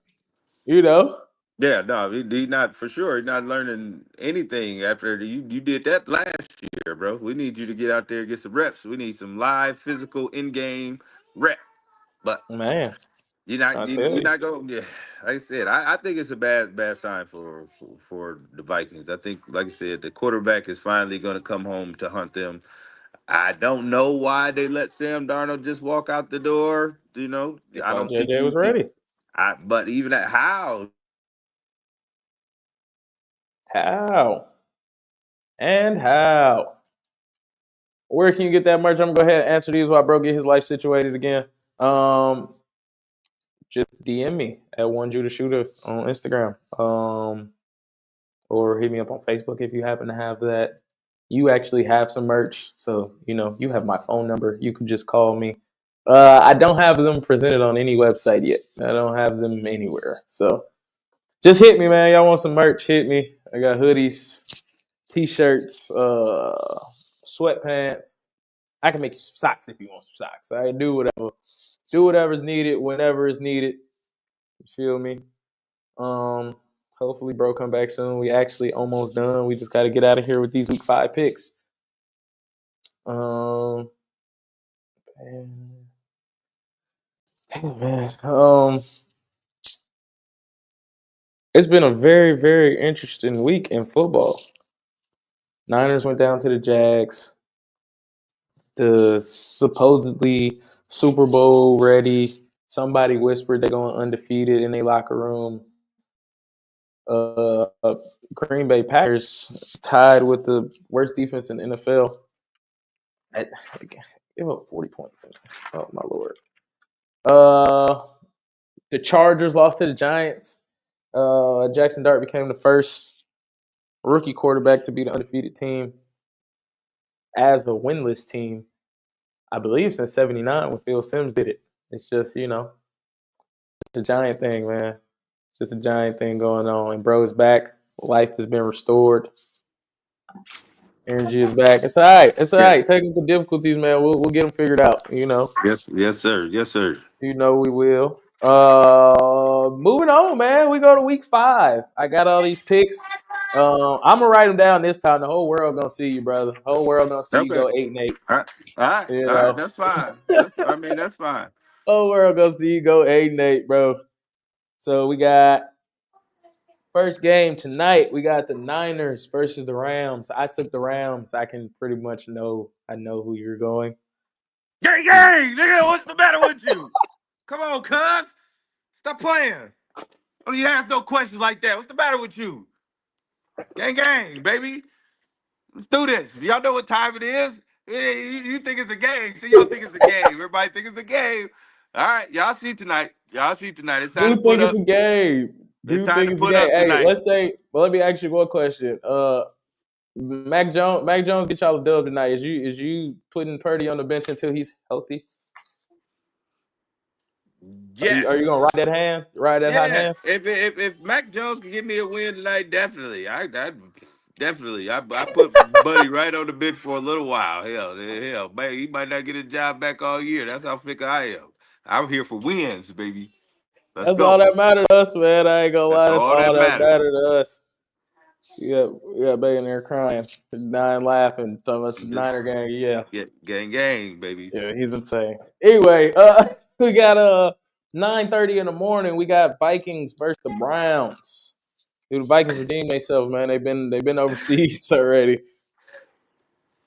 you know. Yeah, no, he not for sure. He's not learning anything after you did that last year, bro. We need you to get out there and get some reps. We need some live, physical, in game rep. But Man, I tell you're you. not going. Yeah, like I said, I think it's a bad sign for the Vikings. I think, like I said, the quarterback is finally going to come home to hunt them. I don't know why they let Sam Darnold just walk out the door. They I thought don't think JJ was you think. ready. But even at how. How? And how? Where can you get that merch? I'm gonna go ahead and answer these while bro get his life situated again. Just DM me at one Judah Shooter on Instagram. Or hit me up on Facebook if you happen to have that. You actually have some merch, so you have my phone number. You can just call me. I don't have them presented on any website yet. I don't have them anywhere. So just hit me, man. Y'all want some merch? Hit me. I got hoodies, t-shirts, sweatpants. I can make you some socks if you want some socks. I do whatever. Do whatever's needed whenever it's needed. You feel me? Hopefully, bro, come back soon. We actually almost done. We just got to get out of here with these week 5 picks. Man. It's been a very, very interesting week in football. Niners went down to the Jags. The supposedly Super Bowl ready. Somebody whispered they're going undefeated in their locker room. Green Bay Packers tied with the worst defense in the NFL. Give up 40 points. Oh my lord. The Chargers lost to the Giants. Jackson Dart became the first rookie quarterback to be the undefeated team as a winless team, I believe, since '79 when Phil Simms did it. It's just, it's a giant thing, man. It's just a giant thing going on. And bro's back. Life has been restored. Energy is back. It's all right. It's all right. Yes. Technical difficulties, man. We'll get them figured out. Yes. Yes, sir. Yes, sir. We will. Moving on, man. We go to week 5. I got all these picks. I'm gonna write them down this time. The whole world gonna see you, brother. The whole world gonna see you Okay. go 8-8. All right. All right. You All right. know, That's fine. That's fine. whole world gonna see you go 8-8, bro. So we got first game tonight. We got the Niners versus the Rams. I took the Rams. I can pretty much know. I know who you're going. Gang, gang, nigga, what's the matter with you? Come on, cuz. Stop playing. Don't you ask no questions like that. What's the matter with you? Gang, gang, baby. Let's do this. Y'all know what time it is? You think it's a game, so you don't think it's a game. Everybody think it's a game. All right, y'all see tonight. Y'all see tonight. It's Do time you to put think it's up. a game? Do It's you time think to it's a put game? up Hey, tonight. let me ask you one question. Mac Jones get y'all a dub tonight. Is you putting Purdy on the bench until he's healthy? Yes. Are you gonna ride that hand? Ride that hot Yeah. hand? If Mac Jones can give me a win tonight, definitely. I definitely. I put Buddy right on the bench for a little while. Hell, man, he might not get his job back all year. That's how thick I am. I'm here for wins, baby. Let's That's all go. that matters to us, man. I ain't gonna That's lie. That's all all that that matters. matters to us. Yeah, begging there crying, dying laughing, talking about the Just Niner game. Yeah, get gang, baby. yeah, he's insane. Anyway, we got 9:30 in the morning. We got Vikings versus the Browns. Dude, the Vikings redeemed themselves, man. They've been overseas already.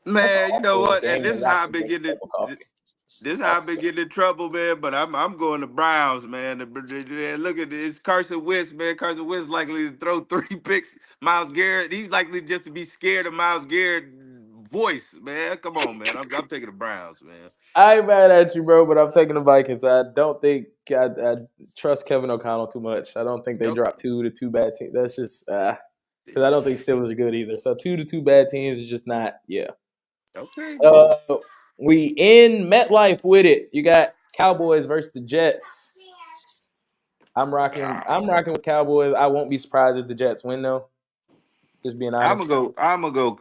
That's an Man, you know awful what? And game to this is how watch I and been drink a getting cup of coffee. this is how I been getting in trouble, man. But I'm going to Browns, man. Look at this Carson Wentz, man. Carson Wentz likely to throw 3 picks. Miles Garrett, he's likely just to be scared of Miles Garrett voice, man. Come on, man. I'm taking the Browns, man. I ain't mad at you, bro, but I'm taking the Vikings. I don't think I trust Kevin O'Connell too much. I don't think they Okay, dropped two bad teams. That's just because I don't think Steelers are good either. So two bad teams is just not. Yeah. okay, man. Uh, we in MetLife with it. You got Cowboys versus the Jets. I'm rocking. Ah, I'm rocking with Cowboys. I won't be surprised if the Jets win though. Just being I'm gonna honest, go. I'm gonna go.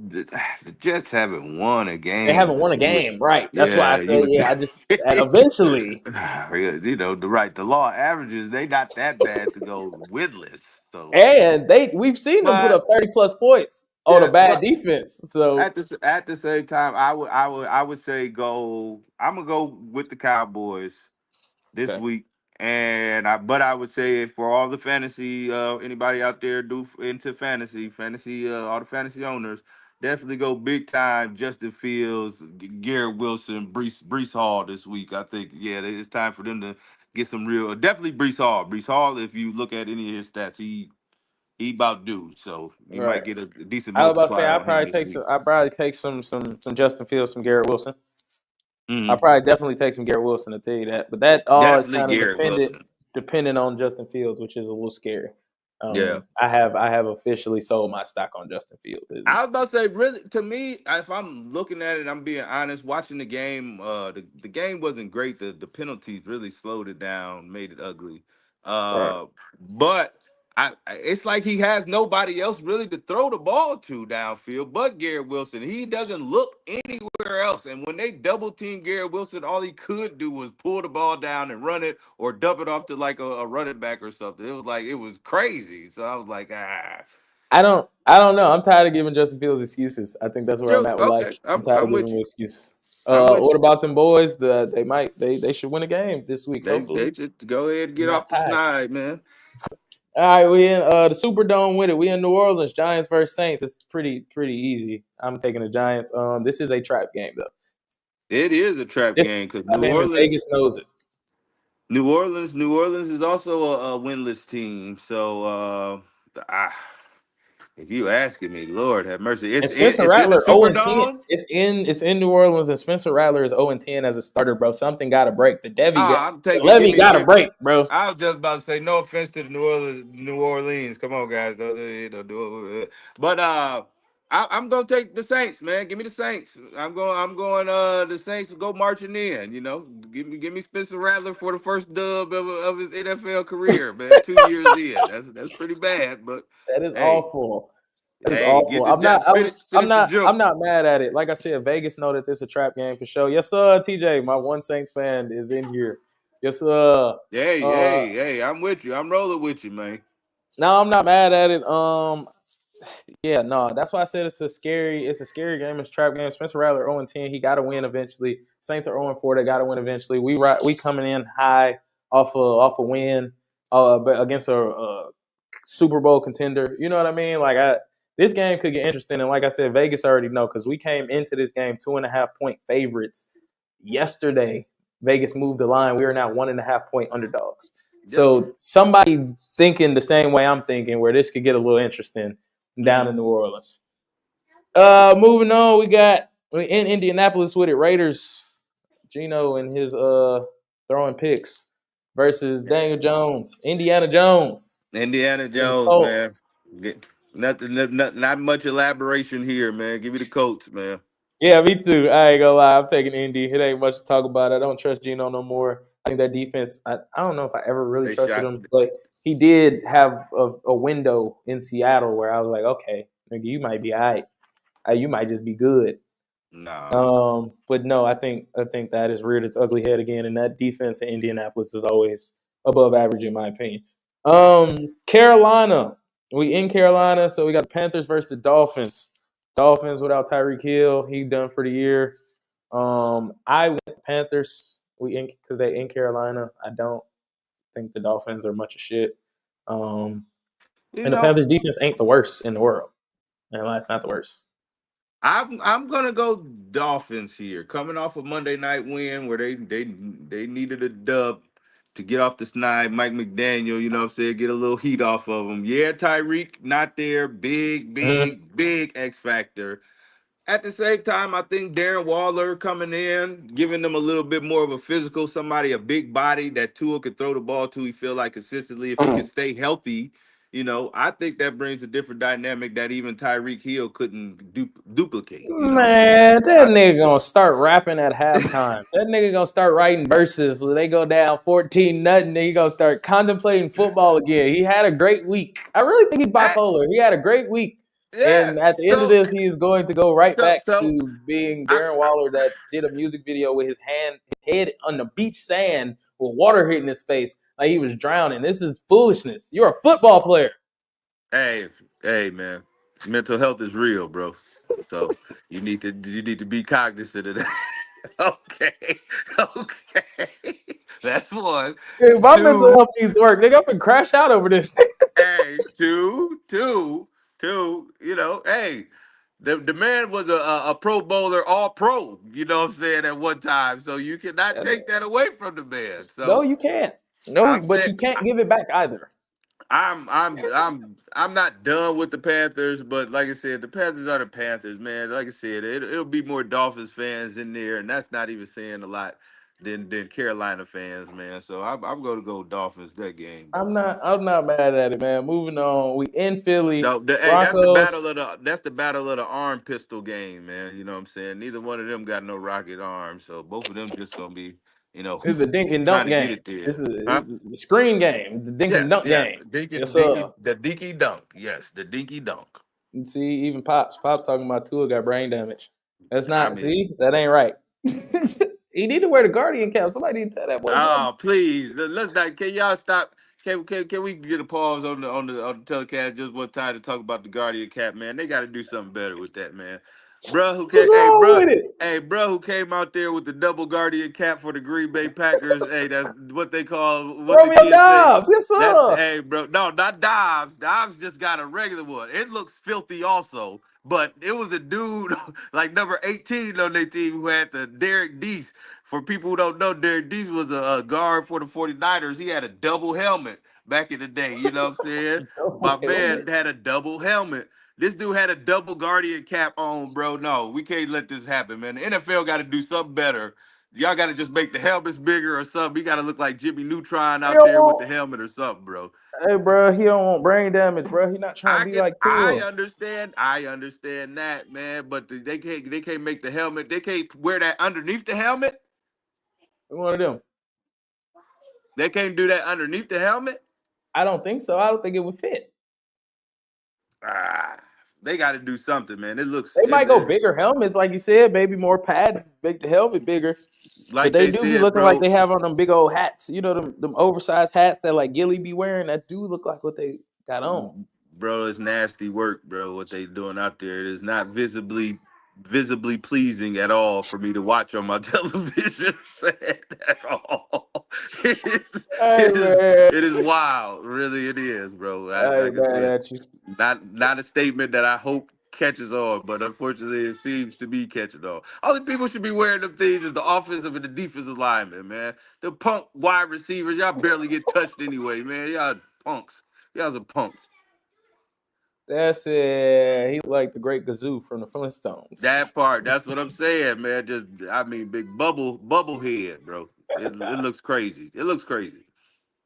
The, the Jets haven't won a they haven't game. won a game, right? That's why I Yeah, say you. yeah. I just eventually, You know the law averages. They not that bad to go winless. So, and we've seen them put but up 30+ points on a yeah, bad but defense. So at the same time, I would say go. I'm gonna go with the Cowboys this okay, week, and I would say for all the fantasy anybody out there into fantasy all the fantasy owners, definitely go big time. Justin Fields, Garrett Wilson, Brees Hall this week. I think it's time for them to get some real. Definitely Brees Hall. Brees Hall, if you look at any of his stats, he about due. So you might right. get a decent I was about to say multiplier on him this week. I probably take some Justin Fields, some Garrett Wilson. I Hmm. probably definitely take some Garrett Wilson to tell you that, but that all is Definitely kind of Garrett Wilson. dependent on Justin Fields, which is a little scary. Yeah. I have officially sold my stock on Justin Fields. I was about to say, really, to me, if I'm looking at it, I'm being honest. Watching the game, the game wasn't great. The penalties really slowed it down, made it ugly. Right. But it's like he has nobody else really to throw the ball to downfield, but Garrett Wilson. He doesn't look anywhere else. And when they double team Garrett Wilson, all he could do was pull the ball down and run it, or dump it off to like a running back or something. It was crazy. So I was like, ah. I don't know. I'm tired of giving Justin Fields excuses. I think that's where I'm True. at with life. Okay. I'm tired of I'm giving with him you. excuses. I'm with What you. about them boys? They should win a game this week, They hopefully. should go ahead and I'm get not off the tired. snide, man. All right, we in the Superdome with it. We in New Orleans. Giants versus Saints. It's pretty easy. I'm taking the Giants. This is a trap game though. It is a trap This is game because a trap game and Vegas knows it. New Orleans is also a winless team. So if you asking me, Lord have mercy, And Spencer it's in the Rattler 0-10. Superdome. It's in New Orleans, and Spencer Rattler is 0-10 as a starter, bro. Something got to break. I'm The taking. Levy got to break, bro. I was just about to say no offense to the New Orleans. Come on, guys. Don't do it. But I'm gonna take the Saints, man. Give me the Saints. I'm going. The Saints will go marching in. You know, give me Spencer Rattler for the first dub of his NFL career, man. 2 years in. That's pretty bad. But That is hey, awful. That is hey, get awful. the Jets I'm finish the not. I'm joke. not mad at it. Like I said, Vegas know that this is a trap game for sure. Yes, sir. TJ, my one Saints fan, is in here. Yes, sir. Uh, Hey, I'm with you. I'm rolling with you, man. no, I'm not mad at it. Yeah, no, that's why I said it's a scary game. It's a trap game. Spencer Rattler 0-10. He got to win eventually. Saints are 0-4. They got to win eventually. We coming in high off a win but against a Super Bowl contender. You know what I mean? This game could get interesting. And like I said, Vegas already know because we came into this game 2.5-point favorites yesterday. Vegas moved the line. We are now 1.5-point underdogs. Yep. So somebody thinking the same way I'm thinking, where this could get a little interesting down Hmm. in New Orleans. Moving on, we in Indianapolis with it. Raiders, Gino and his throwing picks versus Daniel Jones, Indiana Jones, Indiana and the Jones, man. Colts. Get, not much elaboration here, man. Give me the Colts, man. Yeah, me too. I ain't gonna lie, I'm taking Indy. It ain't much to talk about. I don't trust Gino no more. I think that defense. I don't know if I ever really They trusted shot. him, but he did have a window in Seattle where I was like, okay, nigga, you might be all right. You might just be good. Nah. But no, I think that is reared its ugly head again, and that defense in Indianapolis is always above average in my opinion. Carolina. We in Carolina, so we got the Panthers versus the Dolphins. Dolphins without Tyreek Hill, he done for the year. I went Panthers. We in because they in Carolina. I don't think the Dolphins are much of shit. Um, You and the know, Panthers defense ain't the worst in the world. And that's not the worst. I'm gonna go Dolphins here, coming off a Monday night win where they needed a dub to get off the snide. Mike McDaniel, you know what I'm saying, get a little heat off of him. Yeah, Tyreek not there, Mm-hmm. big X factor. At the same time, I think Darren Waller coming in, giving them a little bit more of a physical, somebody, a big body that Tua could throw the ball to. He feel like consistently, if he could stay healthy, I think that brings a different dynamic that even Tyreek Hill couldn't duplicate. You know what I'm saying? Man, that nigga gonna start rapping at halftime. That nigga gonna start writing verses when they go down 14 nothing. Then he gonna start contemplating football again. He had a great week. I really think he's I, bipolar. He had a great week. yeah. And at the end of So this, he is going to go right so back so to being I, Darren Waller that did a music video with his head on the beach sand with water hitting his face like he was drowning. This is foolishness. You're a football player. hey, hey, man, mental health is real, bro. So you need to be cognizant of that. Okay, okay, that's one. Hey, my mental Two, health needs work. Nigga, I'm gonna crash out over this. hey, two. Hey, the man was a Pro Bowler, All Pro. You know what I'm saying at one time, so you cannot take that away from the man. No, So you can't. No, I'm but saying. you can't give it back either. I'm not done with the Panthers, but like I said, the Panthers are the Panthers, man. Like I said, it'll be more Dolphins fans in there, and that's not even saying a lot than Carolina fans, man. So I'm going to go Dolphins that game, bro. I'm not mad at it, man. Moving on. We in Philly. No, hey, Broncos that's the battle of the arm pistol game, man. You know what I'm saying? Neither one of them got no rocket arms, so both of them just gonna be, is the dink and trying dunk to get game. it there, This huh? is the screen game. The dink and Yes, dunk yes, game. Yes, sir. the dinky dunk. Yes, the dinky dunk. You see, even Pops talking about Tua got brain damage. That's I not, mean, see, that ain't right. He need to wear the Guardian cap. Somebody need to tell that boy something. oh please, let's not. Can y'all stop? Can we get a pause on the telecast just one time to talk about the Guardian cap, man? They got to do something better with that, man. Bruh, who came? What's wrong with it? Hey, bruh, who came out there with the double Guardian cap for the Green Bay Packers? Hey, that's what they call what the Romeo kids say. Dobbs. Yes, That sir. hey, bro, no, not Dobbs. Dobbs just got a regular one. It looks filthy, also. But it was a dude like number 18 on their team who had the Derek Deese. For people who don't know, Derek Deese was a guard for the 49ers. He had a double helmet back in the day. You know what I'm saying? My No man helmet. had a double helmet. This dude had a double Guardian cap on, bro. No, we can't let this happen, man. The NFL got to do something better. Y'all got to just make the helmets bigger or something. He got to look like Jimmy Neutron He out don't there with the want, helmet or something, bro. hey, bro, he don't want brain damage, bro. He not trying to be like Tua. I understand that, man. But they can't make the helmet. They can't wear that underneath the helmet. One of them. They can't do that underneath the helmet. I don't think so. I don't think it would fit. Ah, they got to do something, man. It looks They might go bigger helmets, like you said, maybe more pad, make the helmet bigger. But like they they do be said, looking like bro. they have on them big old hats. You know them oversized hats that like Gilly be wearing. That do look like what they got on. Bro, it's nasty work, bro. What they doing out there, it is not visibly pleasing at all for me to watch on my television set at all. It is, Hey it is, man, it is wild. Really, it is, bro. I ain't Like I mad said, at you. not a statement that I hope catches on, but unfortunately, it seems to be catching on. Only people should be wearing them things is the offensive and the defensive linemen, man. The punk wide receivers, y'all barely get touched anyway, man. Y'all punks. Y'all's a punks. That's it. He like the Great Gazoo from the Flintstones. That part, that's what I'm saying, man. Just, I mean, big bubble head, bro. It looks crazy. It looks crazy.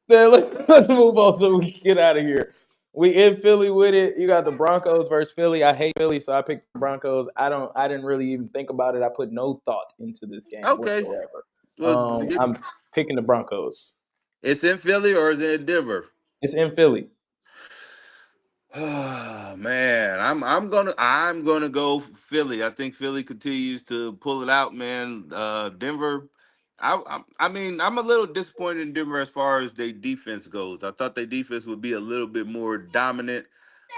Man, let's move on so we can get out of here. We in Philly with it. You got the Broncos versus Philly. I hate Philly, so I picked the Broncos. I didn't really even think about it. I put no thought into this game Okay. whatsoever. Well, I'm picking the Broncos. it's in Philly or is it in Denver? It's in Philly. Oh man, I'm gonna go Philly. I think Philly continues to pull it out, man. Denver. I mean, I'm a little disappointed in Denver as far as their defense goes. I thought their defense would be a little bit more dominant.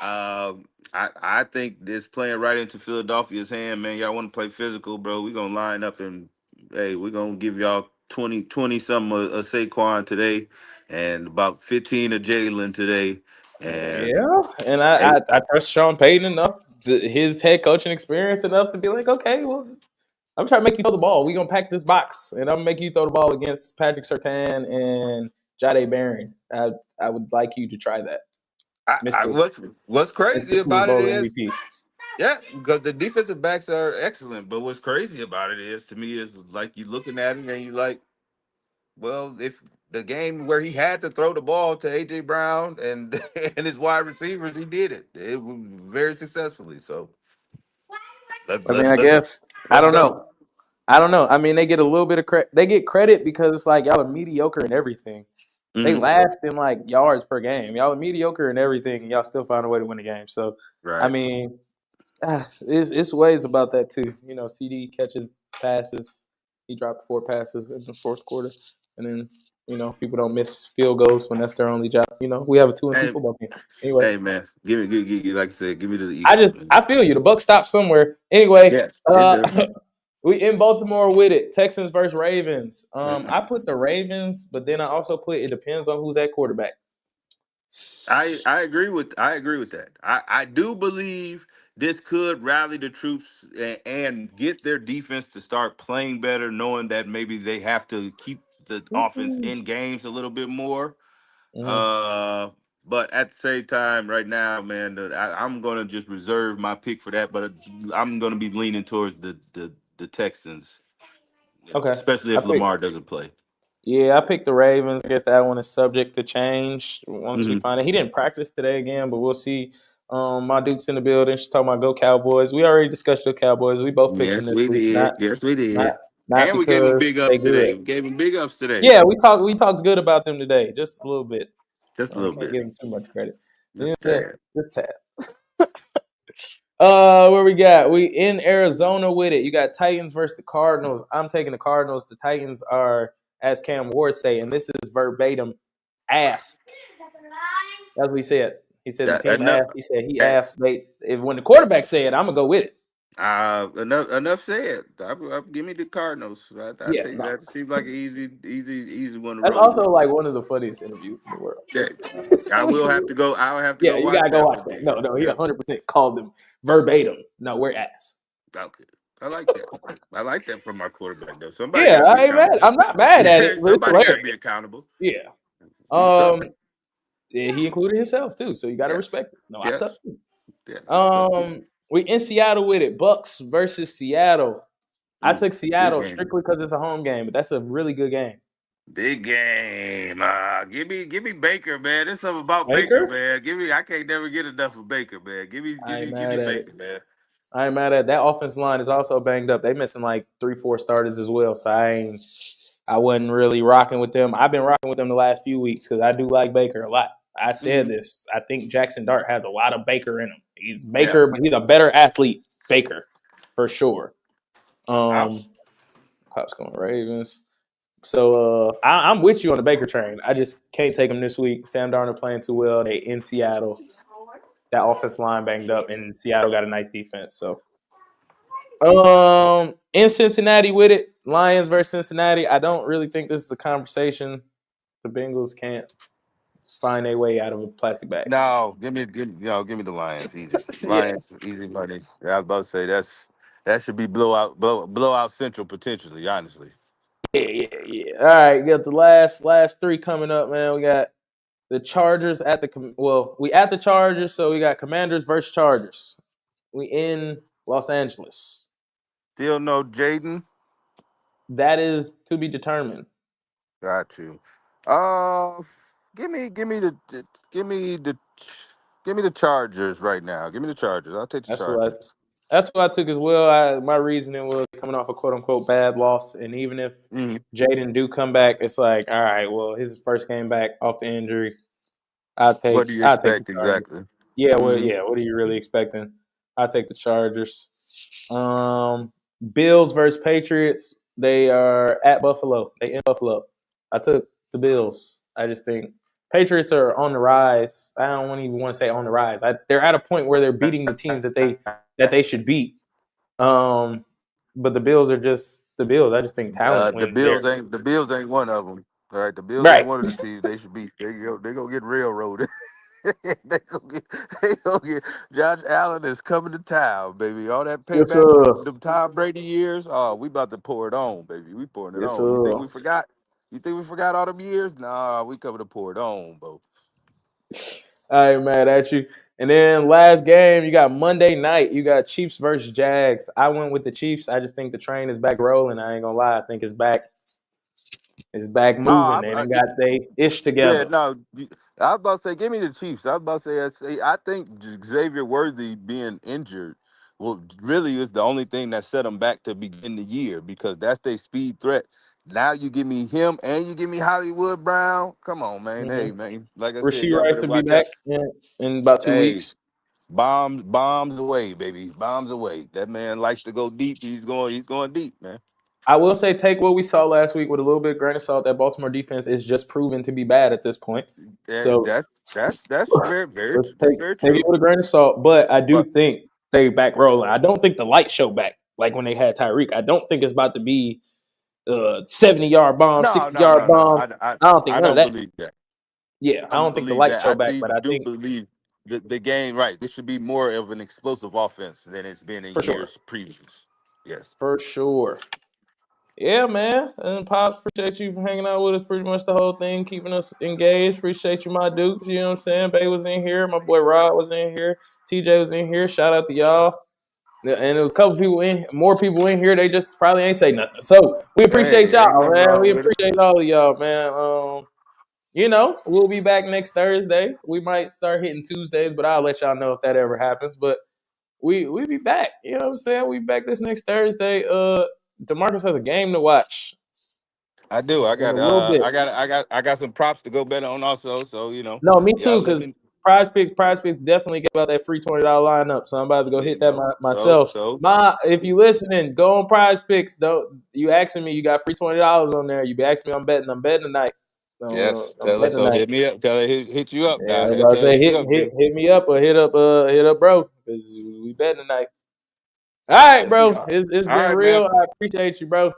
I think this playing right into Philadelphia's hand, man. Y'all want to play physical, bro? We gonna line up and hey, we gonna give y'all 20 something a Saquon today, and about 15 of Jalen today, and Yeah, and I, hey, I, I trust Sean Payton enough, his head coaching experience enough to be like, okay, well, I'm trying to make you throw the ball. We're going to pack this box, and I'm going to make you throw the ball against Patrick Surtain and Jade Barron. I would like you to try that, I Mr. what's crazy Super about it Bowl is, MVP. yeah, because the defensive backs are excellent. But what's crazy about it is, to me, is like you looking at it and you like, well, if the game where he had to throw the ball to AJ Brown and and his wide receivers, he did it. It was very successfully. So let, I mean, let, I let's guess. I let's don't go. know. I don't know. I mean, they get a little bit of credit. They get credit because it's like y'all are mediocre in everything. They Hmm. last in like yards per game. Y'all are mediocre in everything, and y'all still find a way to win the game. So, I Right. mean, it's ways about that too. You know, CD catches passes. He dropped 4 passes in the fourth quarter, and then people don't miss field goals when that's their only job. We have a 2-2 Hey, football team. Anyway, hey, man, like I said, give me the I Eagles, just man. I feel you. The buck stopped somewhere. Anyway, Yes, it does. we in Baltimore with it. Texans versus Ravens. I Mhm. put the Ravens, but then I also put it depends on who's at quarterback. I agree with that. I do believe this could rally the troops and get their defense to start playing better, knowing that maybe they have to keep the offense Mhm. in games a little bit more. Uh, but at the same time, right now, man, I'm gonna just reserve my pick for that. But I'm gonna be leaning towards the Texans, Okay, especially I if picked. Lamar doesn't play. Yeah, I picked the Ravens. I guess that one is subject to change once we Hmm. find it. He didn't practice today again, but we'll see. My Duke's in the building. She's talking about go Cowboys. We already discussed the Cowboys. We both picked them Yes, this we week. did. Yes, we Not did. not And we gave them because big they ups today. good. We gave them big ups today. Yeah, we talked good about them today, just a little bit. Just a little Can't bit. give them too much credit. Just sad. Just tad. Where we got? We in Arizona with it. You got Titans versus the Cardinals. I'm taking the Cardinals. The Titans are, as Cam Ward say, and this is verbatim, ass. That's what he said. He said the team Enough. asked. He said he Hey, asked. When the quarterback said, "I'm gonna go with it." enough said. Give me the Cardinals. I Yeah, take no. that. Seems like an easy one to That's roll also with. like one of the funniest interviews in the world. Yeah. I will have to go. I'll have to Yeah, go you watch gotta go that watch one that. then. No, he Yeah. 100% called them verbatim. No, we're ass. Okay. I like that. I like that from our quarterback though. Somebody got Yeah, to be I ain't mad. accountable. I'm not mad at it, Yeah. but it's Somebody got to be hilarious. accountable. Yeah. Be something. Yeah, he included himself too, so you got to Yes. respect it. No, I Yes. suck too. Yes. So, We in Seattle with it. Bucks versus Seattle. I ooh, took this Seattle game. strictly because it's a home game, but that's a really good game. Big game. Give me Baker, man. There's something about Baker, Baker, man. I can't never get enough of Baker, man. I ain't Give me mad at it. Baker, man. I ain't mad at it. That offense line is also banged up. They missing like 3, 4 starters as well, so I wasn't really rocking with them. I've been rocking with them the last few weeks because I do like Baker a lot. I said Hmm. this. I think Jackson Dart has a lot of Baker in him. He's Yeah. Baker, but he's a better athlete, Baker, for sure. I, Pop's going Ravens. So I'm with you on the Baker train. I just can't take them this week. Sam Darnold playing too well. They in Seattle. That offense line banged up, and Seattle got a nice defense. So in Cincinnati with it, Lions versus Cincinnati. I don't really think this is a conversation. The Bengals can't find their way out of a plastic bag. no, give me the Lions. Easy. Yeah, Lions, easy money. Yeah, I was about to say that should be blowout central potentially, honestly. yeah. All right, got the last three coming up, man. We got the Chargers at we at the Chargers, so we got Commanders versus Chargers. We in Los Angeles. Still no Jaden. That is to be determined. Got you. Uh, give me the, give me the Chargers right now. Give me the Chargers. I'll take the That's what I. Chargers. That's what I took as well. My reasoning was coming off a quote unquote bad loss, and even if Hmm. Jaden do come back, it's like, all right, well, his first game back off the injury. What do you I'll take the expect Chargers. exactly? Yeah, well, Hmm. yeah. What are you really expecting? I'll take the Chargers. Um, Bills versus Patriots. They are at Buffalo. They in Buffalo. I took the Bills. I just think Patriots are on the rise. I don't even want to say on the rise. They're at a point where they're beating the teams that they should beat. But the Bills are just the Bills. I just think talent The wins there. Bills ain't one of them. All right, the Bills ain't Right. one of the teams they should beat. They gonna get railroaded. they gonna get Josh Allen is coming to town, baby. All that Yes, payback sir. from the Tom Brady years. Oh, we about to pour it on, baby. We pouring it Yes, on. You think sir. we forgot? You think we forgot all them years? Nah, we coming to pour it on, bro. I ain't mad at you. And then last game, you got Monday night. You got Chiefs versus Jags. I went with the Chiefs. I just think the train is back rolling. I ain't gonna lie. I think it's back. It's back No, moving. They done got they ish yeah, together. no. I was about to say, give me the Chiefs. I was about to I think Xavier Worthy being injured, well, really is the only thing that set him back to begin the year because that's their speed threat. Now you give me him and you give me Hollywood Brown. Come on, man. Mm-hmm. Hey, man. Like I said, Rasheed y'all Rice better will be watch back out. in about 2 weeks. Hey, bombs away, baby. Bombs away. That man likes to go deep. He's going deep, man. I will say, take what we saw last week with a little bit of grain of salt. That Baltimore defense is just proven to be bad at this point. Yeah, So that's very very let's that's very take it true. with a grain of salt. But I do But think they back rolling. I don't think the light show back like when they had Tyreek. I don't think it's about to be 70-yard bomb, no, 60 no, yard no, no. bomb. I don't think I none of don't that. believe that. Yeah, I I don't don't think the believe light that. I show back, but I do think believe the game, right. This should be more of an explosive offense than it's been in for sure. years previous. Yes. For sure. Yeah, man. And Pops, appreciate you for hanging out with us pretty much the whole thing, keeping us engaged. Appreciate you, my dukes. You know what I'm saying? Bay was in here. My boy Rod was in here. TJ was in here. Shout out to y'all. Yeah, and there was a couple people more people in here. They just probably ain't say nothing. So we appreciate Hey, ain't y'all, nothing man. wrong We with it. appreciate all of y'all, man. We'll be back next Thursday. We might start hitting Tuesdays, but I'll let y'all know if that ever happens. But we be back. You know what I'm saying? We back this next Thursday. DeMarcus has a game to watch I do. in a little bit. I got some props to go bet on also. So No, me y'all too, let because me. Prize Picks definitely gave out that free $20 lineup. So I'm about to go You hit that know. myself. So If you listening, go on Prize Picks. Don't you asking me? You got free $20 on there. You be asking me, I'm betting. I'm betting tonight. So, yes, I'm tell her. betting So tonight. hit me up. Tell her hit you up Yeah, now. I was Tell about her to say hit you up, hit me up or hit up bro, because we betting tonight. All right, Let's see. bro. All It's been right, real. man. I appreciate you, bro.